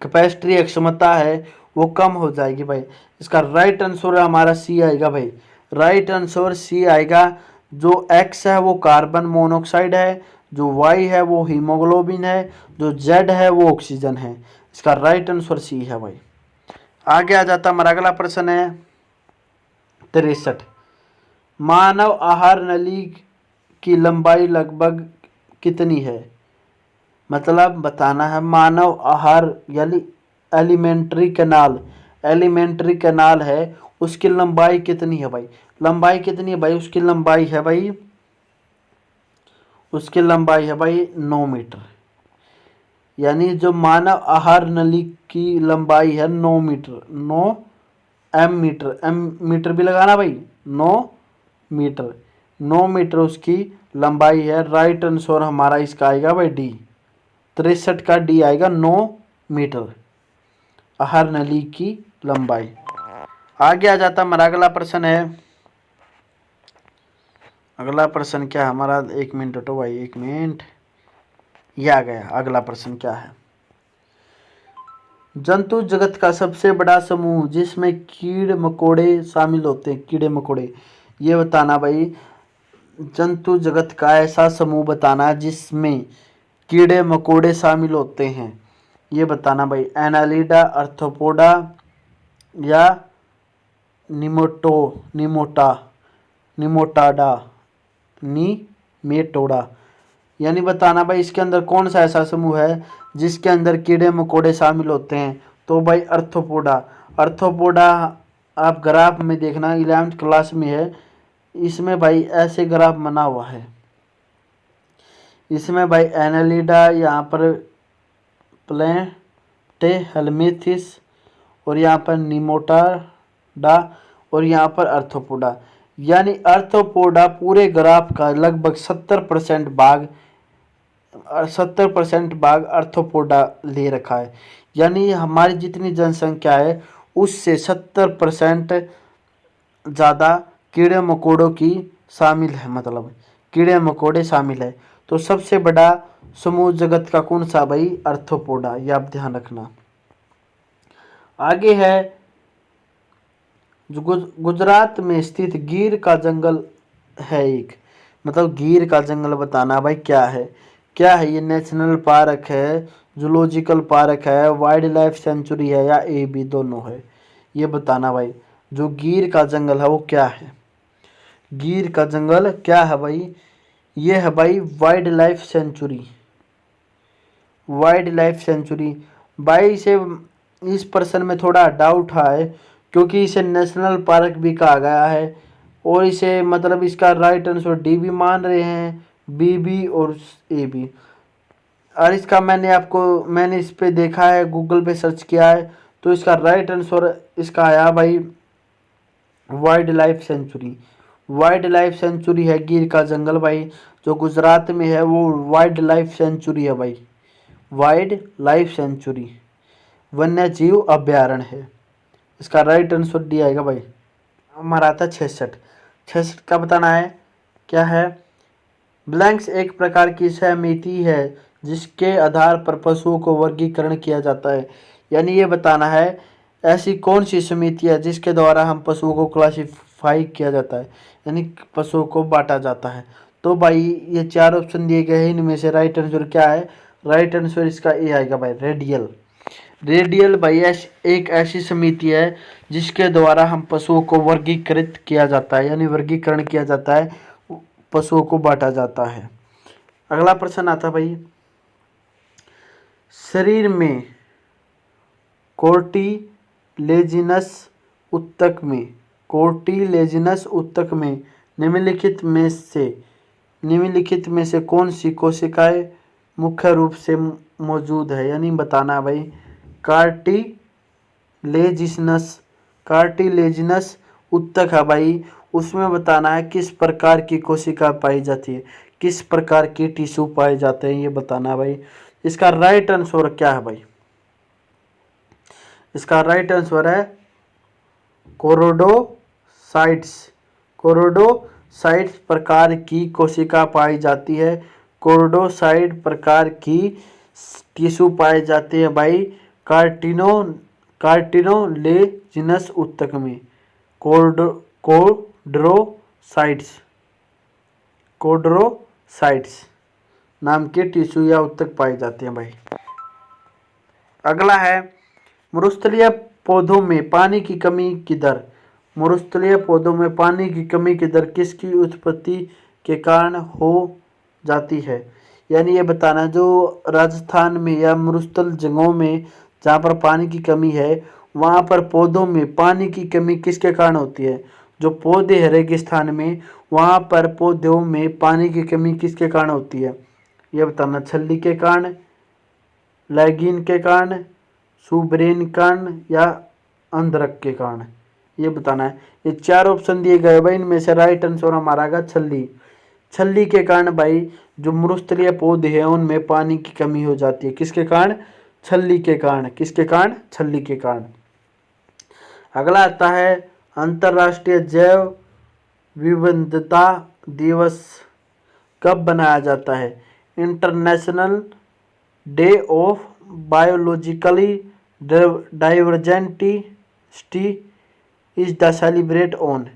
कैपेसिटी क्षमता है वो कम हो जाएगी भाई। इसका राइट आंसर हमारा सी आएगा भाई, राइट आंसर सी आएगा। जो एक्स है वो कार्बन मोनोऑक्साइड है, जो वाई है वो हीमोग्लोबिन है, जो जेड है वो ऑक्सीजन है। इसका राइट आंसर सी है भाई। आगे आ जाता हमारा अगला प्रश्न है 63। मानव आहार नली की लंबाई लगभग कितनी है? मतलब बताना है मानव आहार यानी एलिमेंट्री कैनाल है, उसकी लंबाई कितनी है भाई? लंबाई कितनी है भाई? उसकी लंबाई है भाई 9 मीटर। यानी जो मानव आहार नली की लंबाई है 9 मीटर, 9 एम मीटर भी लगाना भाई, 9 मीटर उसकी लंबाई है। राइट आंसर हमारा इसका आएगा भाई डी, 63 का डी आएगा, 9 मीटर आहार नली की लंबाई। आगे आ जाता हमारा अगला प्रश्न है। अगला प्रश्न क्या है हमारा? 1 मिनट हटो भाई, 1 मिनट। ये आ गया। अगला प्रश्न क्या है? जंतु जगत का सबसे बड़ा समूह जिसमें कीड़े मकोड़े शामिल होते हैं, कीड़े मकोड़े, ये बताना भाई। जंतु जगत का ऐसा समूह बताना जिसमें कीड़े मकोड़े शामिल होते हैं, ये बताना भाई। एनालिडा, आर्थ्रोपोडा या निमेटोडा, यानी बताना भाई इसके अंदर कौन सा ऐसा समूह है जिसके अंदर कीड़े मकोड़े शामिल होते हैं। तो भाई आर्थ्रोपोडा आप ग्राफ में देखना, 11th क्लास में है। इसमें भाई ऐसे ग्राफ बना हुआ है। इसमें भाई एनालिडा, यहाँ पर प्लेटेहेल्मिंथेस, और यहाँ पर निमेटोडा, और यहाँ पर आर्थ्रोपोडा। यानी आर्थ्रोपोडा पूरे ग्राफ का लगभग 70% भाग आर्थ्रोपोडा ले रखा है। यानी हमारी जितनी जनसंख्या है उससे 70% ज़्यादा कीड़े मकोड़ों की शामिल है, मतलब कीड़े मकोड़े शामिल है। तो सबसे बड़ा समूह जगत का कौन सा भाई? आर्थ्रोपोडा, ये आप ध्यान रखना। आगे है जो गुजरात में स्थित गिर का जंगल है एक, मतलब गिर का जंगल बताना भाई क्या है। क्या है ये? नेशनल पार्क है, जूलॉजिकल पार्क है, वाइल्ड लाइफ सेंचुरी है, या ए बी दोनों है? ये बताना भाई। जो गिर का जंगल है वो क्या है? गिर का जंगल क्या है भाई? ये है भाई wild life sanctuary. Wild life sanctuary भाई इसे, इस प्रश्न में थोड़ा डाउट है क्योंकि इसे नेशनल पार्क भी कहा गया है और इसे मतलब इसका राइट आंसर डी भी मान रहे हैं, बी भी और ए भी। और इसका मैंने इस पे देखा है, गूगल पे सर्च किया है, तो इसका राइट आंसर इसका आया भाई wild life sanctuary. Wild life sanctuary है गिर का जंगल भाई, जो गुजरात में है वो वाइल्ड लाइफ सेंचुरी है भाई। वाइल्ड लाइफ सेंचुरी वन्य जीव अभ्यारण्य है। इसका राइट आंसर डी आएगा भाई। हमारा आता 66। 66 का बताना है क्या है? ब्लैंक्स एक प्रकार की समिति है जिसके आधार पर पशुओं को वर्गीकरण किया जाता है। यानी ये बताना है ऐसी कौन सी समिति है जिसके द्वारा हम पशुओं को क्लासिफाई किया जाता है, यानी पशुओं को बांटा जाता है। तो भाई ये 4 ऑप्शन दिए गए हैं, इनमें से राइट आंसर क्या है? राइट आंसर इसका ए आएगा भाई, रेडियल। रेडियल भाई एक ऐसी समिति है जिसके द्वारा हम पशुओं को वर्गीकृत किया जाता है, यानी वर्गीकरण किया जाता है, पशुओं को बांटा जाता है। अगला प्रश्न आता भाई, शरीर में कोर्टिलेजिनस ऊतक में निम्नलिखित में से कौन सी कोशिकाएं मुख्य रूप से मौजूद है? यानी बताना भाई कार्टिलेजिनस ऊतक है भाई, उसमें बताना है किस प्रकार की कोशिका पाई जाती है, किस प्रकार की टिश्यू पाए जाते हैं, ये बताना भाई। इसका राइट आंसर क्या है भाई? इसका राइट आंसर है कोरोडोसाइट्स प्रकार की कोशिका पाई जाती है। कोरोडोसाइट प्रकार की टिश्यू पाए जाते हैं भाई कार्टिलेजिनस ऊतक में। कोर्डोसाइट्स नाम के टिश्यू या ऊतक पाए जाते हैं भाई। अगला है मरुस्थलीय पौधों में पानी की कमी की दर। मरुस्थलीय पौधों में पानी की कमी की दर किसकी उत्पत्ति के कारण हो जाती है? यानी ये बताना जो राजस्थान में या मरुस्थल जगहों में जहाँ पर पानी की कमी है वहाँ पर पौधों में पानी की कमी किसके कारण होती है? जो पौधे है रेगिस्तान में वहाँ पर पौधों में पानी की कमी किसके कारण होती है? ये बताना छल्ली के कारण, लैगिन के कारण, सुब्रेन कारण या अंधरक के कारण, ये बताना है। ये 4 ऑप्शन दिए गए भाई, इनमें से राइट आंसर हमारा आएगा छल्ली। छल्ली के कारण भाई जो मरुस्थलीय पौधे हैं उनमें पानी की कमी हो जाती है, किसके कारण? छल्ली के कारण। किसके कारण? छल्ली के कारण। अगला आता है अंतर्राष्ट्रीय जैव विविधता दिवस कब बनाया जाता है? International day of biologically diversity is the celebrate on.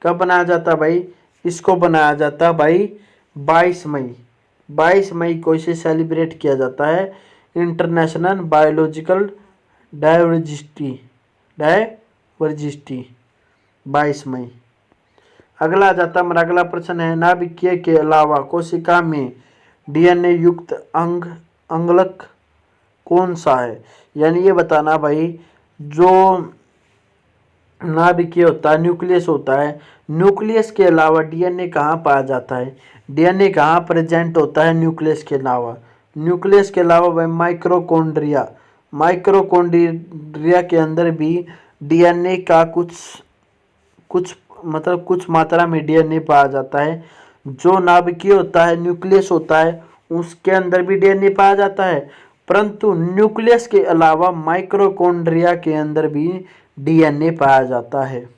कब बनाया जाता भाई? इसको बनाया जाता भाई 22 मई। 22 मई को इसे सेलिब्रेट किया जाता है, इंटरनेशनल बायोलॉजिकल डाइवर्सिटी 22 मई। अगला जाता हमारा अगला प्रश्न है नाभिकीय के अलावा कोशिका में डीएनए युक्त अंगलक कौन सा है? यानी ये बताना भाई जो नाभिकीय होता है, न्यूक्लियस होता है, न्यूक्लियस के अलावा डीएनए कहाँ पाया जाता है? डीएनए कहाँ प्रेजेंट होता है न्यूक्लियस के अलावा? न्यूक्लियस के अलावा भाई माइक्रोकॉन्ड्रिया के अंदर भी डीएनए का कुछ मात्रा में डीएनए पाया जाता है। जो नाभिकीय होता है, न्यूक्लियस होता है, उसके अंदर भी डीएनए पाया जाता है, परंतु न्यूक्लियस के अलावा माइक्रोकॉन्ड्रिया के अंदर भी डीएनए पाया जाता है।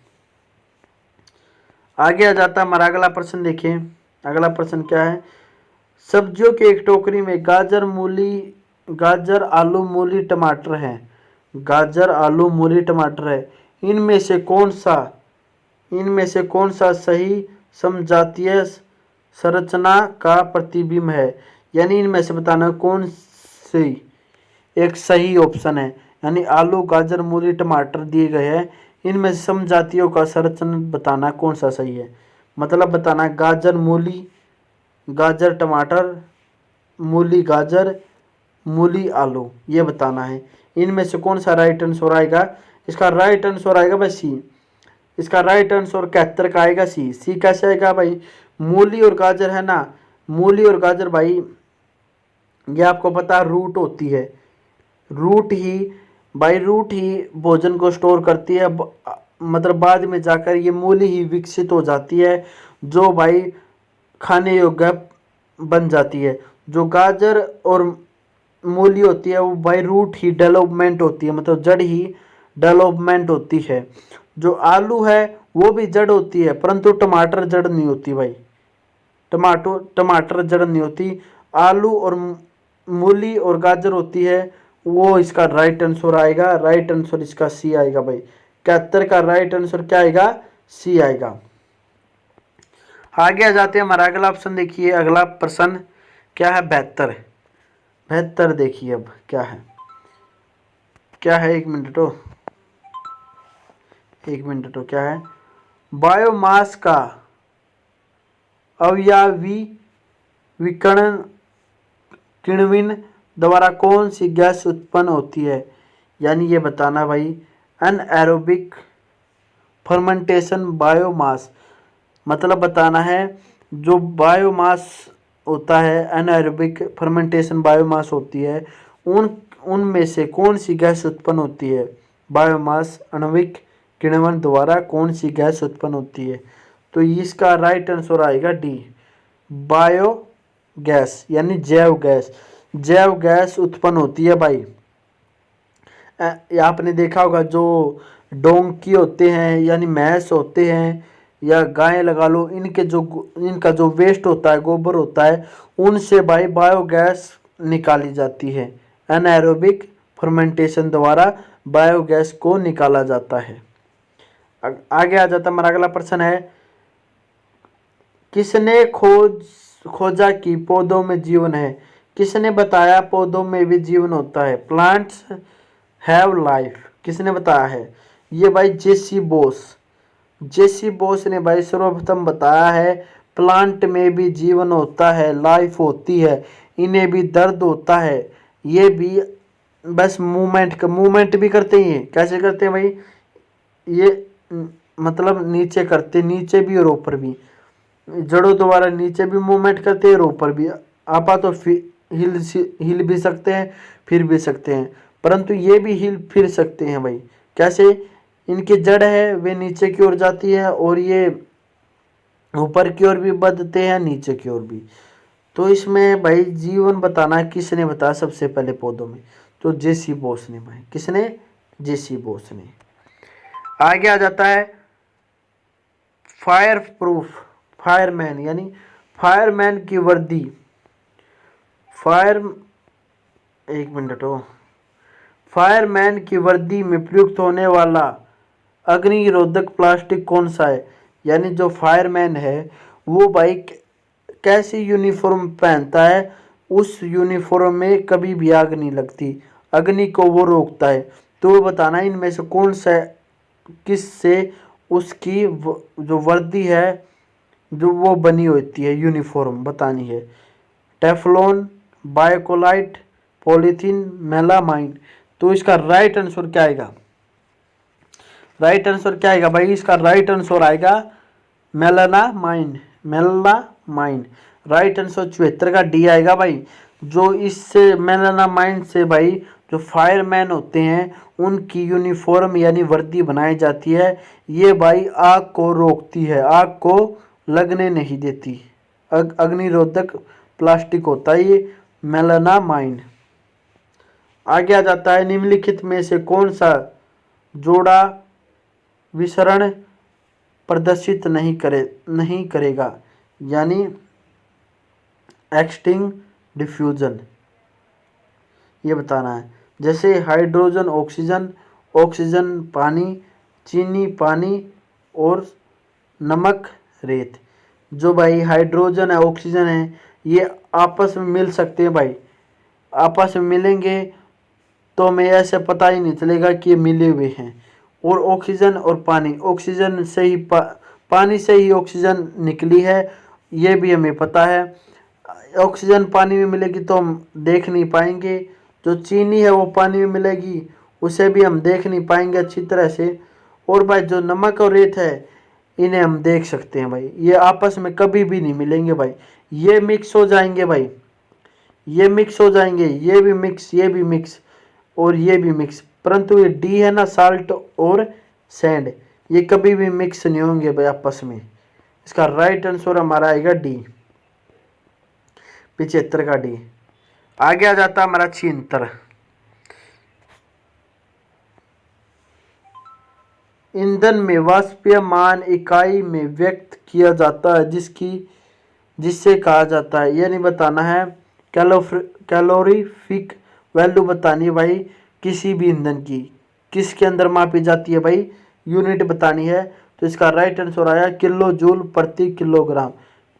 आगे आ जाता हमारा अगला प्रश्न। देखिए अगला प्रश्न क्या है? सब्जियों के एक टोकरी में गाजर, आलू, मूली, टमाटर हैं। गाजर, आलू, मूली, टमाटर है। इनमें से कौन सा सही समजातीय संरचना का प्रतिबिंब है। यानी इनमें से बताना कौन सी एक सही ऑप्शन है। यानी आलू, गाजर, मूली, टमाटर दिए गए हैं, इनमें से समजातियों का संरचना बताना कौन सा सही है। मतलब बताना गाजर मूली, गाजर टमाटर, मूली गाजर, मूली आलू, ये बताना है। इनमें से कौन सा राइट आंसर आएगा। इसका राइट आंसर आएगा भाई सी। इसका राइट आंसर 71 का आएगा सी। सी कैसे आएगा भाई, मूली और गाजर है ना, मूली और गाजर भाई ये आपको पता रूट होती है। रूट ही भोजन को स्टोर करती है। मतलब बाद में जाकर ये मूली ही विकसित हो जाती है, जो भाई खाने योग्य बन जाती है। जो गाजर और मूली होती है वो बाई रूट ही डेवलपमेंट होती है, मतलब जड़ ही डेवलपमेंट होती है। जो आलू है वो भी जड़ होती है, परंतु टमाटर जड़ नहीं होती भाई। टमाटर जड़ नहीं होती। आलू और मूली और गाजर होती है। वो इसका राइट आंसर आएगा। राइट आंसर इसका सी आएगा भाई। 71 का राइट आंसर क्या आएगा, सी आएगा। आगे आ जाते हैं, हमारा अगला ऑप्शन देखिए। अगला प्रश्न क्या है, 72। 72 देखिए अब क्या है, एक मिनट क्या है। बायोमास का अवयवीकरण किण्वन द्वारा कौन सी गैस उत्पन्न होती है। यानी ये बताना भाई एनएरोबिक फर्मेंटेशन बायोमास, मतलब बताना है जो बायोमास होता है, एनएरोबिक फर्मेंटेशन बायोमास होती है, उनमें से कौन सी गैस उत्पन्न होती है। बायोमास आणविक किण्वन द्वारा कौन सी गैस उत्पन्न होती है। तो इसका राइट आंसर आएगा डी, बायो गैस, यानी जैव गैस उत्पन्न होती है भाई। आपने देखा होगा जो डोंकी होते हैं यानी भैंस होते हैं या गाय लगा लो, इनका जो वेस्ट होता है, गोबर होता है, उनसे भाई बायोगैस निकाली जाती है। एनाएरोबिक फर्मेंटेशन द्वारा बायोगैस को निकाला जाता है। आगे आ जाता हमारा अगला प्रश्न है, किसने खोजा कि पौधों में जीवन है। किसने बताया पौधों में भी जीवन होता है, प्लांट्स हैव लाइफ। किसने बताया है, ये भाई जेसी बोस ने भाई सर्वप्रथम बताया है प्लांट में भी जीवन होता है, लाइफ होती है, इन्हें भी दर्द होता है, ये भी बस मूवमेंट भी करते हैं। कैसे करते हैं भाई, ये मतलब नीचे करते, नीचे भी और ऊपर भी, जड़ों द्वारा नीचे भी मूवमेंट करते हैं और ऊपर भी। आपा तो हिल भी सकते हैं, फिर भी सकते हैं, परंतु ये भी हिल फिर सकते हैं भाई। कैसे, इनकी जड़ है वे नीचे की ओर जाती है और ये ऊपर की ओर भी बढ़ते हैं, नीचे की ओर भी। तो इसमें भाई जीवन बताना किसने बताया सबसे पहले पौधों में, तो जेसी बोस ने भाई। किसने, जेसी बोस ने। आगे आ जाता है फायर प्रूफ, फायरमैन, यानी फायरमैन की वर्दी। फायरमैन की वर्दी में प्रयुक्त होने वाला अग्निरोधक प्लास्टिक कौन सा है। यानी जो फायरमैन है वो भाई कैसी यूनिफॉर्म पहनता है, उस यूनिफॉर्म में कभी भी आग नहीं लगती, अग्नि को वो रोकता है। तो वो बताना इनमें से कौन सा, किस से उसकी जो वर्दी है जो वो बनी होती है, यूनिफॉर्म बतानी है। Teflon, bakelite, polythene, melamine. तो इसका राइट आंसर क्या आएगा, भाई। इसका राइट आंसर आएगा मेलामाइन। राइट आंसर 74 का डी आएगा भाई। जो इससे मेलामाइन से भाई जो फायरमैन होते हैं उनकी यूनिफॉर्म यानी वर्दी बनाई जाती है। ये भाई आग को रोकती है, आग को लगने नहीं देती, अग्निरोधक प्लास्टिक होता है ये मेलामाइन। आगे आ जाता है, निम्नलिखित में से कौन सा जोड़ा विसरण प्रदर्शित नहीं करेगा। यानी एक्सटिंग डिफ्यूजन, ये बताना है। जैसे हाइड्रोजन ऑक्सीजन, ऑक्सीजन पानी, चीनी पानी और नमक रेत। जो भाई हाइड्रोजन है, ऑक्सीजन है, ये आपस में मिल सकते हैं भाई। आपस में मिलेंगे तो हमें ऐसे पता ही नहीं चलेगा कि ये मिले हुए हैं। और ऑक्सीजन और पानी, ऑक्सीजन से ही पानी से ही ऑक्सीजन निकली है, ये भी हमें पता है। ऑक्सीजन पानी में मिलेगी तो हम देख नहीं पाएंगे। जो चीनी है वो पानी में मिलेगी, उसे भी हम देख नहीं पाएंगे अच्छी तरह से। और भाई जो नमक और रेत है, इन्हें हम देख सकते हैं भाई। ये आपस में कभी भी नहीं मिलेंगे भाई, ये मिक्स हो जाएंगे भाई, ये मिक्स हो जाएंगे, ये भी मिक्स, ये भी मिक्स और ये भी मिक्स। परंतु ये डी है ना, साल्ट और सैंड, ये कभी भी मिक्स नहीं होंगे भाई आपस में। इसका राइट आंसर हमारा आएगा डी, 75 का डी। आगे आ जाता हमारा 76। ईंधन में वाष्पीयमान इकाई में व्यक्त किया जाता है जिससे कहा जाता है, यानी बताना है कैलोरीफिक वैल्यू बतानी है भाई किसी भी ईंधन की। किसके अंदर मापी जाती है भाई, यूनिट बतानी है। तो इसका राइट आंसर आया किलो जूल प्रति किलोग्राम।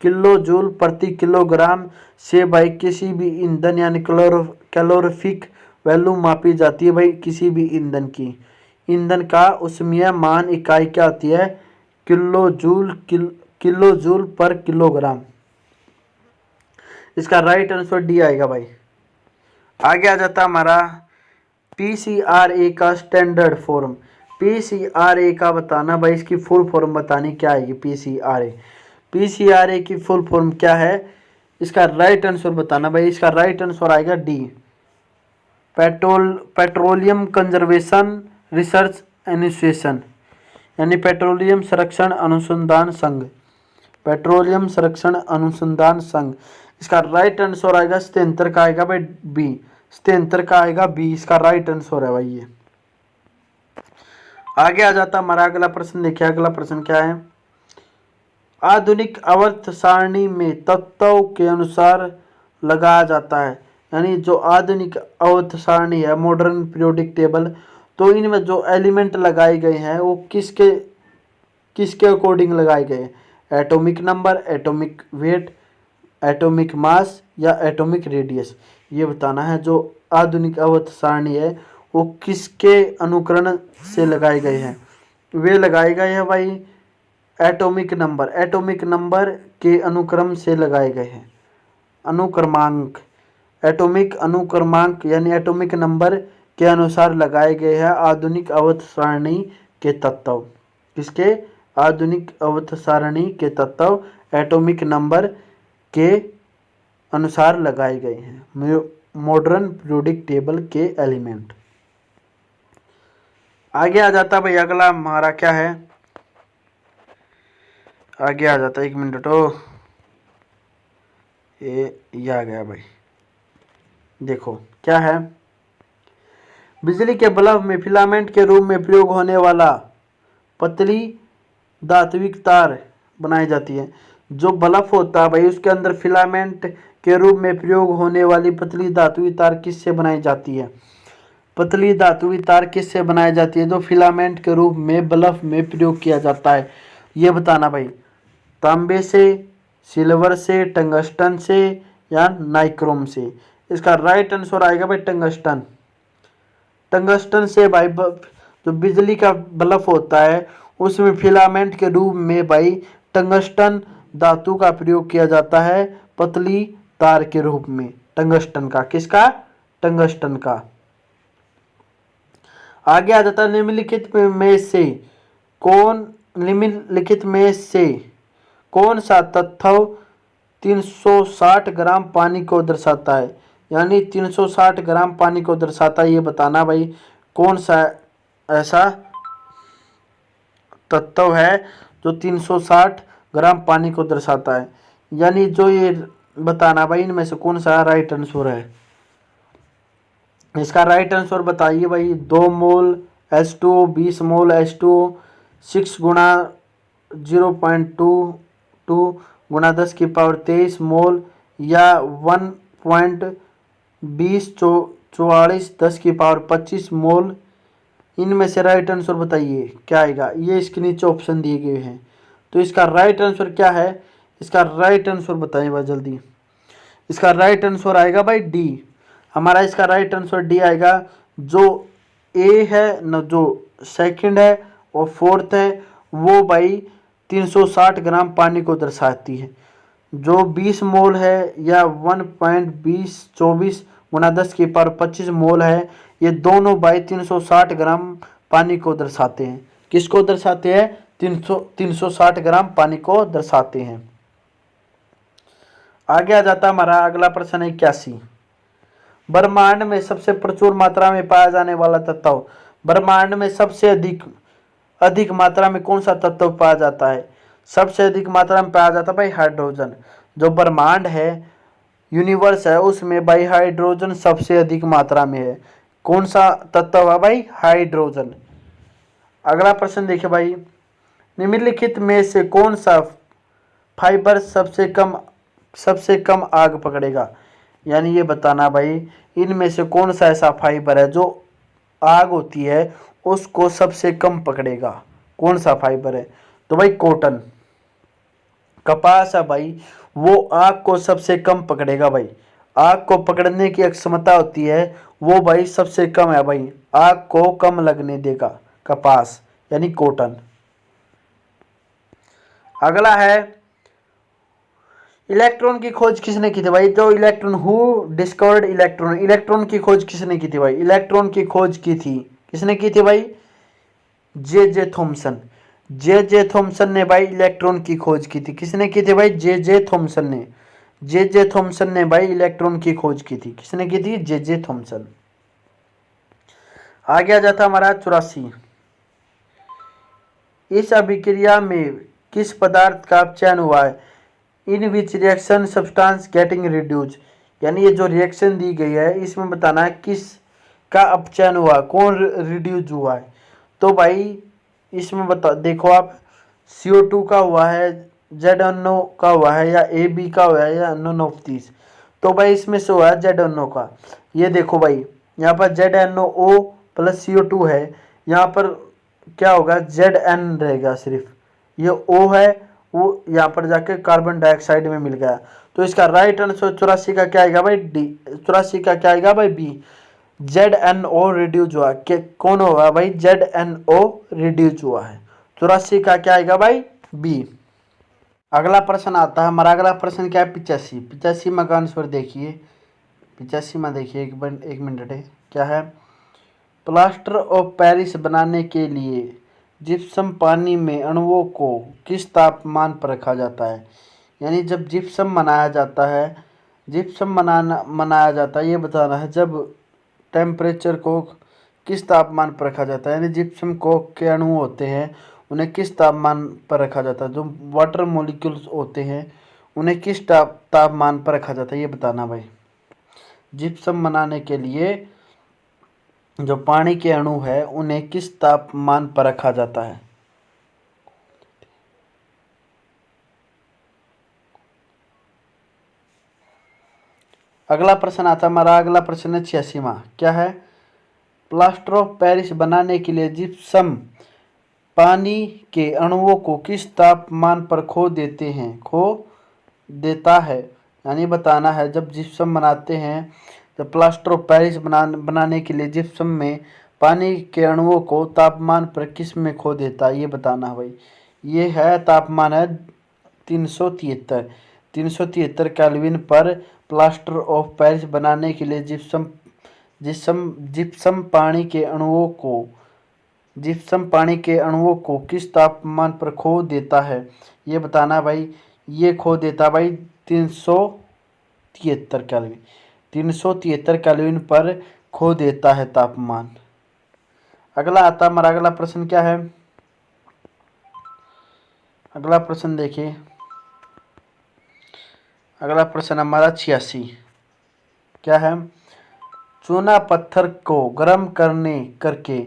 किलो जूल प्रति किलोग्राम से भाई किसी भी ईंधन यानी कैलोरीफिक वैल्यू मापी जाती है भाई किसी भी ईंधन की। ईंधन का ऊष्मीयमान इकाई क्या होती है, किलो जूल पर किलोग्राम। इसका राइट आंसर डी आएगा भाई। आगे आ जाता हमारा पीसीआरए का स्टैंडर्ड फॉर्म। पीसीआरए का बताना भाई, इसकी फुल फॉर्म बतानी क्या आएगी। पीसीआरए, पीसीआरए की फुल फॉर्म क्या है, इसका राइट आंसर बताना भाई। इसका राइट आंसर आएगा D, petroleum conservation research association, यानी पेट्रोलियम संरक्षण अनुसंधान संघ, पेट्रोलियम संरक्षण अनुसंधान संघ। इसका राइट आंसर आएगा 77 का आएगा भाई बी, 77 का आएगा बी, इसका राइट आंसर है भाई ये। आगे आ जाता हमारा अगला प्रश्न। देखिए अगला प्रश्न क्या है, आधुनिक आवर्त सारणी में तत्वों के अनुसार लगाया जाता है, यानी जो आधुनिक आवर्त सारणी है, मॉडर्न पीरियोडिक टेबल, तो इनमें जो एलिमेंट लगाए गए हैं वो किसके अकॉर्डिंग लगाए गए हैं, atomic number, atomic weight, atomic mass या एटॉमिक रेडियस, ये बताना है। जो आधुनिक आवर्त सारणी है वो किसके अनुकरण से लगाए गए हैं, वे लगाए गए हैं भाई एटॉमिक नंबर, एटॉमिक नंबर के अनुक्रम से लगाए गए हैं। अनुक्रमांक, एटॉमिक अनुक्रमांक यानी एटॉमिक नंबर के अनुसार लगाए गए हैं आधुनिक आवर्त सारणी के तत्व। किसके, आधुनिक आवर्त सारणी के तत्व एटॉमिक नंबर के अनुसार लगाए गए हैं, मॉडर्न पीरियोडिक टेबल के एलिमेंट। आगे आ जाता भाई अगला हमारा क्या है, आगे आ जाता, एक मिनट ये आ गया भाई। देखो क्या है, बिजली के बल्ब में फिलामेंट के रूप में प्रयोग होने वाला पतली धात्विक तार बनाई जाती है। जो बल्ब होता है भाई उसके अंदर फिलामेंट के रूप में प्रयोग होने वाली पतली धात्विक तार किससे बनाई जाती है, पतली धात्विक तार किससे बनाई जाती है जो फिलामेंट के रूप में बल्ब में प्रयोग किया जाता है, ये बताना भाई। तांबे से, सिल्वर से, टंगस्टन से या नाइक्रोम से। इसका राइट आंसर आएगा भाई टंगस्टन। टंगस्टन से भाई जो बिजली का बल्ब होता है उसमें फिलामेंट के रूप में भाई टंगस्टन धातु का प्रयोग किया जाता है पतली तार के रूप में। टंगस्टन का, किसका, टंगस्टन का। आगे आ जाता है निम्नलिखित में से कौन सा तत्व 360 ग्राम पानी को दर्शाता है, यानी 360 ग्राम पानी को दर्शाता है, ये बताना भाई कौन सा ऐसा तत्व है जो 360 ग्राम पानी को दर्शाता है, यानी जो ये बताना भाई इनमें से कौन सा राइट आंसर है। इसका राइट आंसर बताइए भाई। 2 मोल H2O, 20 मोल H2O, 6 गुणा 0.22 गुणा 10 की पावर 23 मोल या 1.20 44×10⁻25 मोल। इनमें से राइट आंसर बताइए क्या आएगा। ये इसके नीचे ऑप्शन दिए गए हैं, तो इसका राइट आंसर क्या है, इसका राइट आंसर बताइए भाई जल्दी। इसका राइट आंसर आएगा भाई डी। हमारा इसका राइट आंसर डी आएगा। जो ए है न, जो सेकंड है और फोर्थ है, वो भाई 360 ग्राम पानी को दर्शाती है। जो 20 मोल है या 1.2024 गुना 10⁻25 मोल है, ये दोनों भाई 360 ग्राम पानी को दर्शाते हैं। किसको दर्शाते हैं? 360 ग्राम पानी को दर्शाते हैं। आगे आ जाता हमारा अगला प्रश्न 81। ब्रह्मांड में सबसे प्रचुर मात्रा में पाया जाने वाला तत्व। ब्रह्मांड में सबसे अधिक मात्रा में कौन सा तत्व पाया जाता है? सबसे अधिक मात्रा में पाया जाता है भाई हाइड्रोजन। जो ब्रह्मांड है, यूनिवर्स है, उसमें भाई हाइड्रोजन सबसे अधिक मात्रा में है। कौन सा तत्व है भाई? हाइड्रोजन। अगला प्रश्न देखिए भाई, निम्नलिखित में से कौन सा फाइबर सबसे कम आग पकड़ेगा? यानी ये बताना भाई इनमें से कौन सा ऐसा फाइबर है जो आग होती है उसको सबसे कम पकड़ेगा। कौन सा फाइबर है? तो भाई कॉटन, कपास है भाई, वो आग को सबसे कम पकड़ेगा भाई। आग को पकड़ने की क्षमता होती है वो भाई सबसे कम है भाई, आग को कम लगने देगा कपास यानी कॉटन। अगला है, इलेक्ट्रॉन की खोज किसने की थी भाई? जो electron, who discovered electron? Electron की खोज किसने की थी भाई? इलेक्ट्रॉन की खोज की थी, किसने की थी भाई? J Thomson. जे थॉमसन ने भाई इलेक्ट्रॉन की खोज की थी। किसने की थी भाई? जे थॉमसन ने। जे थॉमसन ने भाई इलेक्ट्रॉन की खोज की थी। किसने की थी? J Thomson. आगे आ जाता हमारा 84। इस अभिक्रिया में किस पदार्थ का अपचयन हुआ है? In which reaction substance getting reduce. यानी ये जो रिएक्शन दी गई है इसमें बताना है किस का अपचयन हुआ, कौन रिड्यूज हुआ है। तो भाई इसमें बता, देखो आप, CO2 का हुआ है, ZNO का हुआ है, या AB का हुआ है, या none of these। तो भाई इसमें से हुआ है ZNO का। ये देखो भाई यहाँ पर ZNO प्लस CO2 है, यहाँ पर क्या होगा? Zn रहेगा सिर्फ, ये O है, वो यहाँ पर जाके कार्बन डाइऑक्साइड में मिल गया। तो इसका राइट आंसर 84 का क्या आएगा भाई? डी। 84 का क्या आएगा भाई? बी। ZNO रिड्यूज हुआ। कौन होगा भाई? ZNO रिड्यूज हुआ है। 84 का क्या आएगा भाई? बी। अगला प्रश्न आता है हमारा। अगला प्रश्न क्या है? 85। 85 में का आंसर देखिए। 85 में देखिए, एक मिनट है, क्या है? प्लास्टर ऑफ पेरिस बनाने के लिए जिप्सम पानी में अणुओं को किस तापमान पर रखा जाता है? यानी जब जिप्सम बनाया जाता है, ये बताना है जब टेम्परेचर को किस तापमान पर रखा जाता है। यानी जिप्सम को के अणु होते हैं उन्हें किस तापमान पर रखा जाता है। जो वाटर मॉलिक्यूल्स होते हैं उन्हें किस तापमान पर रखा जाता है, ये बताना भाई। जिप्सम बनाने के लिए जो पानी के अणु है उन्हें किस तापमान पर रखा जाता है? अगला प्रश्न आता है हमारा। अगला प्रश्न है 86वां। क्या है? प्लास्टर ऑफ पेरिस बनाने के लिए जिप्सम पानी के अणुओं को किस तापमान पर खो देता है। यानी बताना है जब जिप्सम बनाते हैं, जब प्लास्टर ऑफ पेरिस बनाने के लिए जिप्सम में पानी के अणुओं को तापमान पर किस में खो देता है, ये बताना है भाई। ये है तापमान है 373 केल्विन पर। प्लास्टर ऑफ पेरिस बनाने के लिए जिप्सम पानी के अणुओं को किस तापमान पर खो देता है, ये बताना भाई। ये खो देता भाई 373 केल्विन। 373 केल्विन पर खो देता है तापमान। अगला आता हमारा। अगला प्रश्न क्या है? अगला प्रश्न देखिए। अगला प्रश्न हमारा 86। क्या है? चूना पत्थर को गर्म करके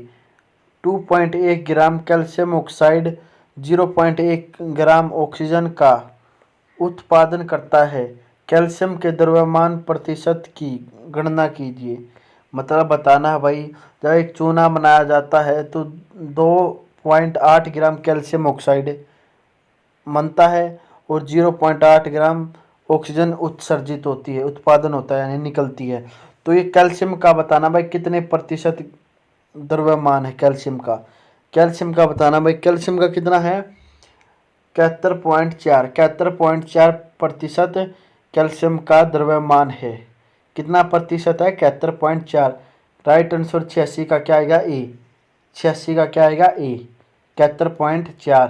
2.1 ग्राम कैल्शियम ऑक्साइड 0.1 ग्राम ऑक्सीजन का उत्पादन करता है। कैल्शियम के द्रव्यमान प्रतिशत की गणना कीजिए। मतलब बताना है भाई, जब एक चूना बनाया जाता है तो 2.8 ग्राम कैल्शियम ऑक्साइड बनता है और 0.8 ग्राम ऑक्सीजन उत्सर्जित होती है, उत्पादन होता है यानी निकलती है। तो ये कैल्शियम का बताना भाई कितने प्रतिशत द्रव्यमान है कैल्शियम का। कैल्शियम का बताना भाई, कैल्शियम का कितना है 71.4 कैल्शियम का द्रव्यमान है। कितना प्रतिशत है 71.4। राइट आंसर 86 का क्या आएगा ए। 86 का क्या आएगा ए 71.4।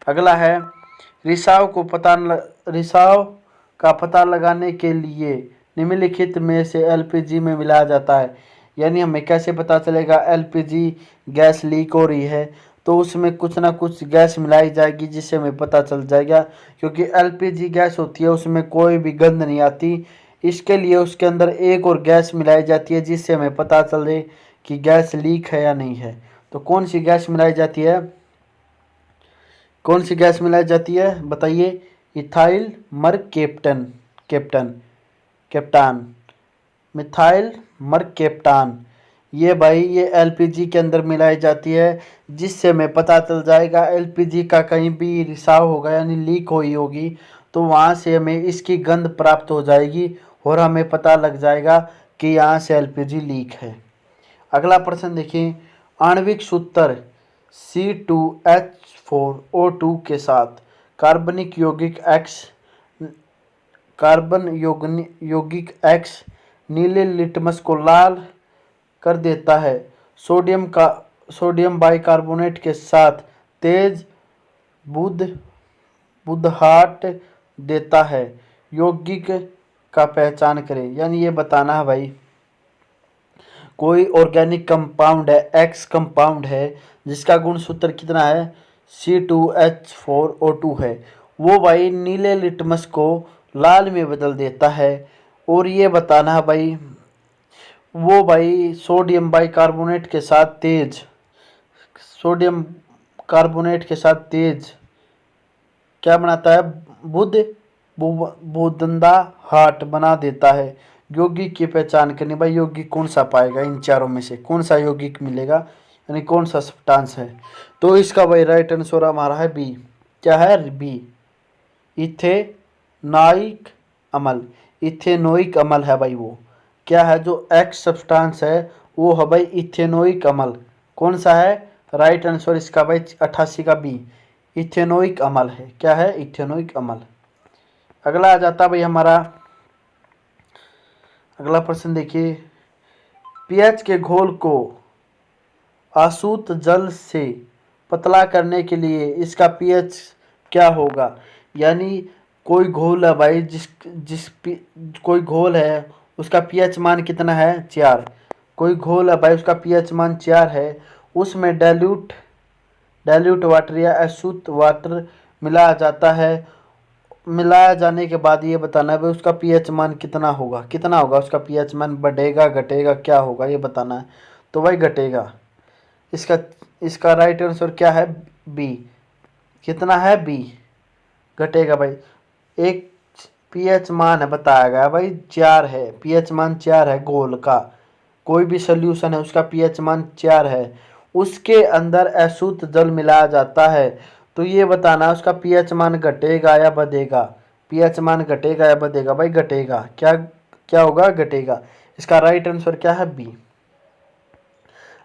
अगला है रिसाव का पता लगाने के लिए निम्नलिखित में से एलपीजी में मिलाया जाता है। यानी हमें कैसे पता चलेगा एलपीजी गैस लीक हो रही है, तो उसमें कुछ ना कुछ गैस मिलाई जाएगी जिससे हमें पता चल जाएगा, क्योंकि एलपीजी गैस होती है उसमें कोई भी गंध नहीं आती। इसके लिए उसके अंदर एक और गैस मिलाई जाती है जिससे हमें पता चले कि गैस लीक है या नहीं है। तो कौन सी गैस मिलाई जाती है, कौन सी गैस मिलाई जाती है बताइए। इथाइल मरकेप्टन कैप्टान मिथाइल मरकेप्टान, ये भाई ये एलपीजी के अंदर मिलाई जाती है जिससे हमें पता चल जाएगा एलपीजी का कहीं भी रिसाव होगा यानी लीक हुई होगी तो वहाँ से हमें इसकी गंध प्राप्त हो जाएगी और हमें पता लग जाएगा कि यहाँ से एलपीजी लीक है। अगला प्रश्न देखिए, आणविक सूत्र C2H4O2 के साथ कार्बन यौगिक X नीले लिटमस को लाल कर देता है। सोडियम बाइकार्बोनेट के साथ तेज बुदहाट देता है। यौगिक का पहचान करें। यानी ये बताना है भाई, कोई ऑर्गेनिक कंपाउंड है, एक्स कंपाउंड है जिसका गुण सूत्र कितना है C2H4O2 है, वो भाई नीले लिटमस को लाल में बदल देता है। और ये बताना है भाई, वो भाई सोडियम कार्बोनेट के साथ तेज क्या बनाता है, बुदंदा हाट बना देता है। यौगिक की पहचान करनी भाई, यौगिक कौन सा पाएगा, इन चारों में से कौन सा यौगिक मिलेगा यानी कौन सा सब्सटेंस है। तो इसका भाई राइट आंसर हमारा है बी। क्या है बी, इथेनोइक अम्ल है भाई। वो क्या है जो एक्स सब्सटेंस है वो है भाई इथेनोइक अम्ल। कौन सा है राइट आंसर इसका भाई 88 का बी, इथेनोइक अम्ल है। क्या है इथेनोइक अम्ल। अगला आ जाता भाई हमारा अगला प्रश्न देखिए, पीएच के घोल को आसूत जल से पतला करने के लिए इसका पीएच क्या होगा। यानी कोई घोल है भाई, कोई घोल है उसका पीएच मान कितना है 4। कोई घोल है भाई उसका पीएच मान 4 है, उसमें डाइल्यूट वाटर या अशुद्ध वाटर मिलाया जाता है। मिलाया जाने के बाद ये बताना है भाई उसका पीएच मान कितना होगा उसका पीएच मान, बढ़ेगा घटेगा क्या होगा ये बताना है। तो भाई घटेगा। इसका राइट आंसर क्या है बी। कितना है बी, घटेगा भाई। एक पीएच मान है बताया गया भाई 4 है, पीएच मान 4 है घोल का, कोई भी सोल्यूशन है उसका पीएच मान 4 है, उसके अंदर अशुद्ध जल मिलाया जाता है। तो ये बताना उसका पीएच मान घटेगा या बढ़ेगा। पीएच मान घटेगा या बढ़ेगा भाई घटेगा। क्या होगा घटेगा। इसका राइट आंसर क्या है बी।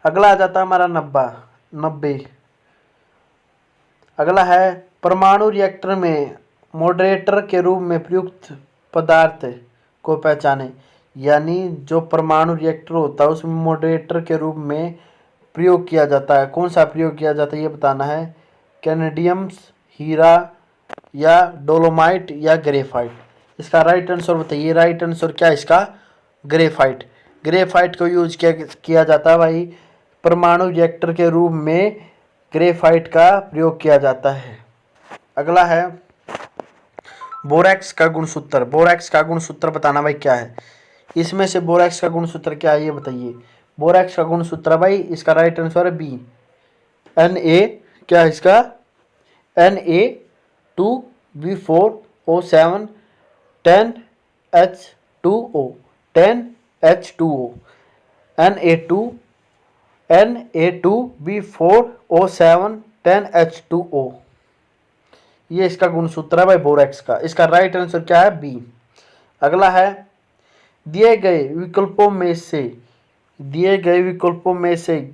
अगला आ जाता है हमारा 90। अगला है परमाणु रिएक्टर में मॉडरेटर के रूप में प्रयुक्त पदार्थ को पहचाने। यानी जो परमाणु रिएक्टर होता है उसमें मॉडरेटर के रूप में प्रयोग किया जाता है। कौन सा प्रयोग किया जाता है ये बताना है। कैनेडियम, हीरा या डोलोमाइट या ग्रेफाइट। इसका राइट आंसर बताइए। राइट आंसर क्या है इसका ग्रेफाइट को यूज किया जाता है भाई परमाणु रिएक्टर के रूप में, ग्रेफाइट का प्रयोग किया जाता है। अगला है बोरैक्स का गुणसूत्र बताना भाई क्या है। इसमें से बोरैक्स का गुणसूत्र क्या है ये बताइए। बोरैक्स का गुणसूत्र भाई इसका राइट आंसर है बी, Na। क्या है इसका Na2B4O7 10H2O Na2B4O7 10H2O। ये इसका गुणसूत्र है भाई बोरेक्स का। इसका राइट आंसर क्या है? बी। अगला है दिए गए विकल्पों में से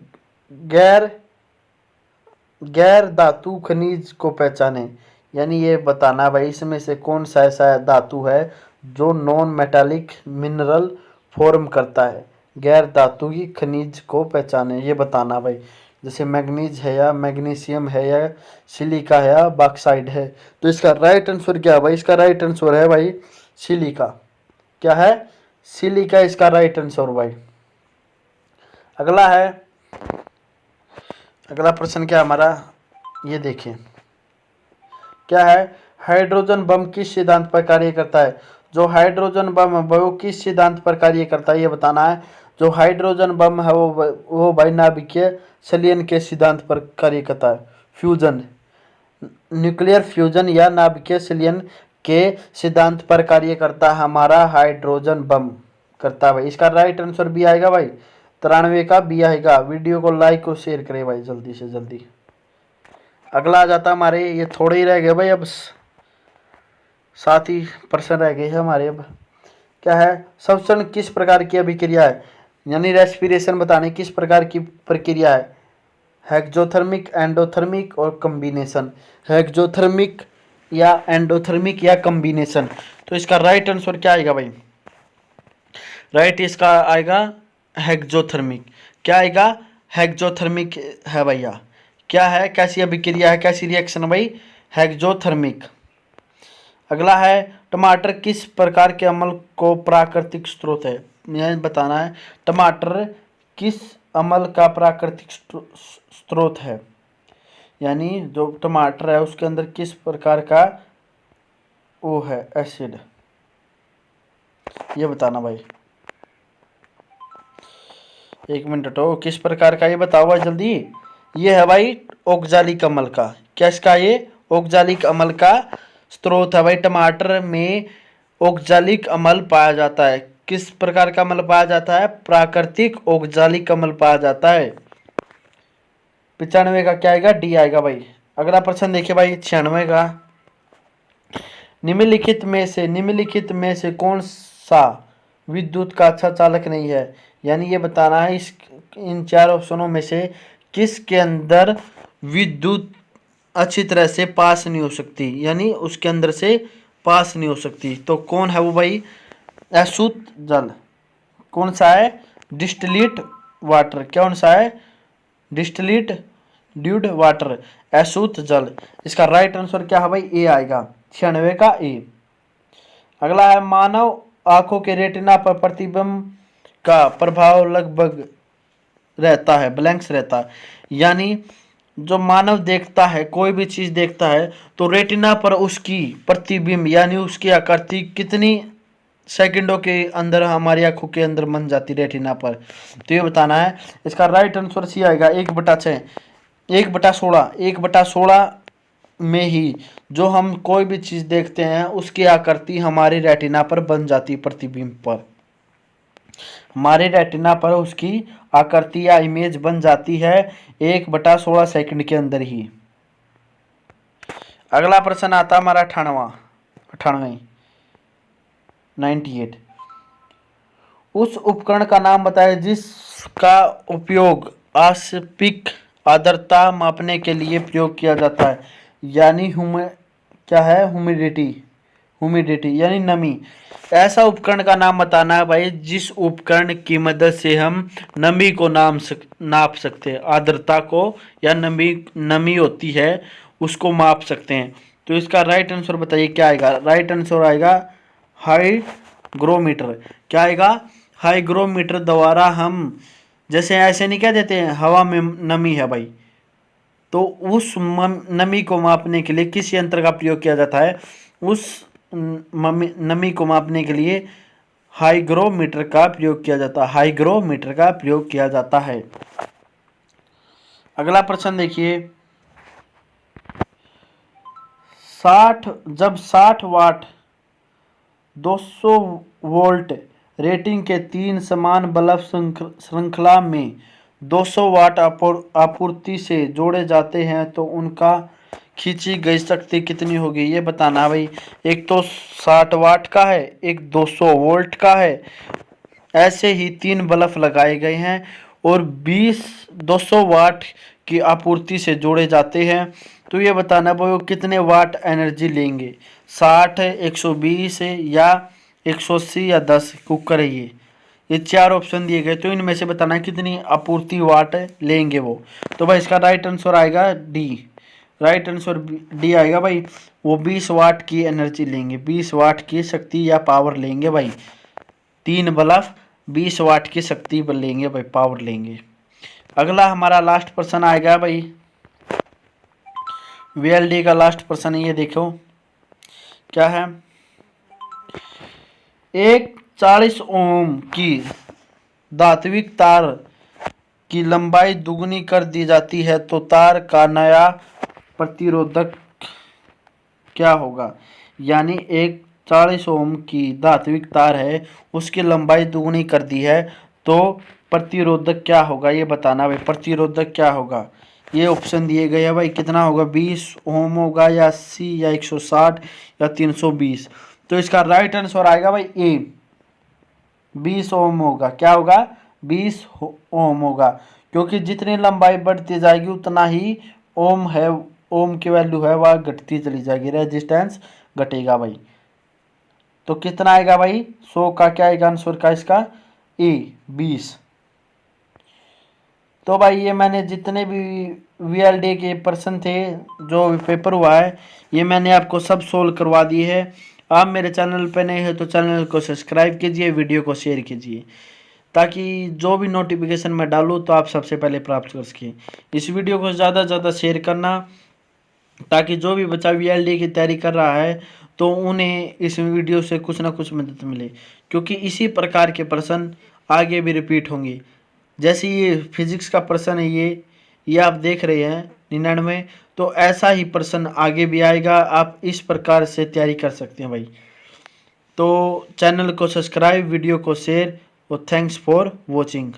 गैर धातु खनिज को पहचाने। यानी ये बताना भाई इसमें से कौन सा ऐसा धातु है जो नॉन मेटालिक मिनरल फॉर्म करता है। गैर धातु की खनिज को पहचाने, ये बताना भाई। जैसे मैग्नीज है या मैग्नीशियम है या सिलिका है या बॉक्साइड है। तो इसका राइट आंसर क्या है भाई? इसका राइट आंसर है भाई सिलिका। क्या है? सिलिका इसका राइट आंसर भाई। अगला प्रश्न क्या हमारा, ये देखिए क्या है? हाइड्रोजन बम किस सिद्धांत पर कार्य करता है? जो हाइड्रोजन बम है वो किस सिद्धांत पर कार्य करता है, ये बताना है। जो हाइड्रोजन बम है वो भाई नाभिकीय संलयन के सिद्धांत पर कार्य करता है। फ्यूजन, न्यूक्लियर फ्यूजन या नाभिकीय संलयन के सिद्धांत पर कार्य करता है हमारा हाइड्रोजन बम करता है भाई। इसका राइट आंसर बी आएगा भाई। 93 का बी आएगा। वीडियो को लाइक और शेयर करें भाई जल्दी से जल्दी। अगला आ जाता हमारे, ये थोड़े ही रह गए भाई, अब 7 ही % रह गए हैं हमारे। अब क्या है? श्वसन किस प्रकार की अभिक्रिया है? यानी रेस्पिरेशन बताने किस प्रकार की प्रक्रिया है। हेक्सोथर्मिक, एंडोथर्मिक और कम्बिनेशन। हेक्सोथर्मिक या एंडोथर्मिक या कम्बिनेशन। तो इसका राइट आंसर क्या आएगा भाई? राइट इसका आएगा हेक्सोथर्मिक। क्या आएगा? हेक्सोथर्मिक है भैया। क्या है? कैसी अभिक्रिया है, कैसी रिएक्शन भाई? हेक्सोथर्मिक। अगला है टमाटर किस प्रकार के अम्ल को प्राकृतिक स्रोत है। यह बताना है टमाटर किस अम्ल का प्राकृतिक स्रोत है। यानी जो टमाटर है उसके अंदर किस प्रकार का वो है एसिड, ये बताना भाई। 1 मिनट हो, किस प्रकार का ये बताओ भाई जल्दी। ये है भाई ओक्जालिक अम्ल का। क्या इसका? ये ओक्जालिक अम्ल का स्रोत है भाई। टमाटर में ओक्जालिक अम्ल पाया जाता है। किस प्रकार का अम्ल पाया जाता है? प्राकृतिक ओक्जालिक अम्ल पाया जाता है। 95 का क्या आएगा? डी आएगा भाई। अगला प्रश्न देखिए भाई 96 का। निम्नलिखित में से कौन सा विद्युत का अच्छा चालक नहीं है। यानी ये बताना है इन 4 ऑप्शनों में से किसके अंदर विद्युत अच्छी तरह से पास नहीं हो सकती, यानी उसके अंदर से पास नहीं हो सकती। तो कौन है वो भाई? अशुद्ध जल। कौन सा है? Distillate water. कौन सा है? डिस्टिलेट ड्यूड वाटर, अशुद्ध जल। इसका राइट आंसर क्या है भाई? ए आएगा। 96 का ए। अगला है मानव आंखों के रेटिना पर प्रतिबिंब का प्रभाव लगभग रहता है, ब्लैंक्स रहता है। यानी जो मानव देखता है, कोई भी चीज देखता है तो रेटिना पर उसकी प्रतिबिंब यानी उसकी आकृति कितनी सेकंडों के अंदर हमारी आंखों के अंदर बन जाती रेटिना पर। तो ये बताना है। इसका राइट आंसर सी आएगा 1/6, 1/16, 1/16 में ही जो हम कोई भी चीज देखते हैं उसकी आकृति हमारी रेटिना पर बन जाती, प्रतिबिंब पर हमारे रेटिना पर उसकी आकृति या इमेज बन जाती है 1/16 सेकंड के अंदर ही। अगला प्रश्न आता हमारा 98 98। उस उपकरण का नाम बताएं जिसका उपयोग आस्पिक आर्द्रता मापने के लिए प्रयोग किया जाता है। यानी क्या है? ह्यूमिडिटी यानी नमी। ऐसा उपकरण का नाम बताना है भाई जिस उपकरण की मदद से हम नमी को नाप सकते हैं, आर्द्रता को या नमी होती है उसको माप सकते हैं। तो इसका राइट आंसर बताइए क्या आएगा? राइट आंसर आएगा हाइग्रोमीटर। क्या आएगा? हाइग्रोमीटर द्वारा हम जैसे ऐसे नहीं कह देते हैं हवा में नमी है भाई, तो उस नमी को मापने के लिए किस यंत्र का प्रयोग किया जाता है? उस नमी को मापने के लिए हाइग्रोमीटर का प्रयोग किया जाता है। हाइग्रोमीटर का प्रयोग किया जाता है। अगला प्रश्न देखिए 60 वाट 200 वोल्ट रेटिंग के 3 समान बल्ब श्रृंखला में 200 वाट आपूर्ति से जोड़े जाते हैं तो उनका खींची गई शक्ति कितनी होगी ये बताना है भाई। एक तो 60 वाट का है, एक 200 वोल्ट का है। ऐसे ही 3 बल्ब लगाए गए हैं और 200 वाट की आपूर्ति से जोड़े जाते हैं। तो ये बताना भाई वो कितने वाट एनर्जी लेंगे, 60 है, 120 है या 180 या 10 कुकर है। ये 4 ऑप्शन दिए गए, तो इनमें से बताना कितनी आपूर्ति वाट लेंगे वो। तो भाई इसका राइट आंसर आएगा डी। राइट आंसर डी आएगा भाई। वो 20 वाट की एनर्जी लेंगे, 20 वाट की शक्ति या पावर लेंगे भाई। 3 बल्ब 20 वाट की शक्ति लेंगे भाई, पावर लेंगे। अगला हमारा लास्ट प्रश्न आएगा भाई, वीएलडी का लास्ट प्रश्न। ये देखो क्या है। एक 40 ओम की धात्विक तार की लंबाई दुगनी कर दी जाती है तो तार का नया प्रतिरोधक क्या होगा। यानी एक 40 ओम की धात्विक तार है, उसकी लंबाई दुगनी कर दी है तो प्रतिरोधक क्या होगा ये बताना भाई। प्रतिरोधक क्या होगा, ये ऑप्शन दिए गए हैं भाई। कितना होगा, 20 ओम होगा या 80 या 160 या 320। तो इसका राइट आंसर आएगा भाई ए, 20 ओम होगा। क्या होगा, 20 ओम होगा, क्योंकि जितनी लंबाई बढ़ती जाएगी उतना ही ओम है, ओम की वैल्यू है वह घटती चली जाएगी, रेजिस्टेंस घटेगा भाई। तो कितना आएगा भाई, 100 का क्या आएगा आंसर का इसका ए, 20। तो भाई ये मैंने जितने भी वीएलडी के प्रश्न थे जो पेपर हुआ है ये मैंने आपको सब सोल्व करवा दिए है। आप मेरे चैनल पर नए हैं तो चैनल को सब्सक्राइब कीजिए, वीडियो को शेयर कीजिए ताकि जो भी नोटिफिकेशन मैं डालूँ तो आप सबसे पहले प्राप्त कर सकें। इस वीडियो को ज़्यादा से ज़्यादा शेयर करना ताकि जो भी बच्चा वीएलडी की तैयारी कर रहा है तो उन्हें इस वीडियो से कुछ ना कुछ मदद मिले, क्योंकि इसी प्रकार के प्रश्न आगे भी रिपीट होंगे। जैसे ये फिजिक्स का प्रश्न है, ये आप देख रहे हैं 99, तो ऐसा ही प्रश्न आगे भी आएगा। आप इस प्रकार से तैयारी कर सकते हैं भाई। तो चैनल को सब्सक्राइब, वीडियो को शेयर और थैंक्स फॉर वॉचिंग।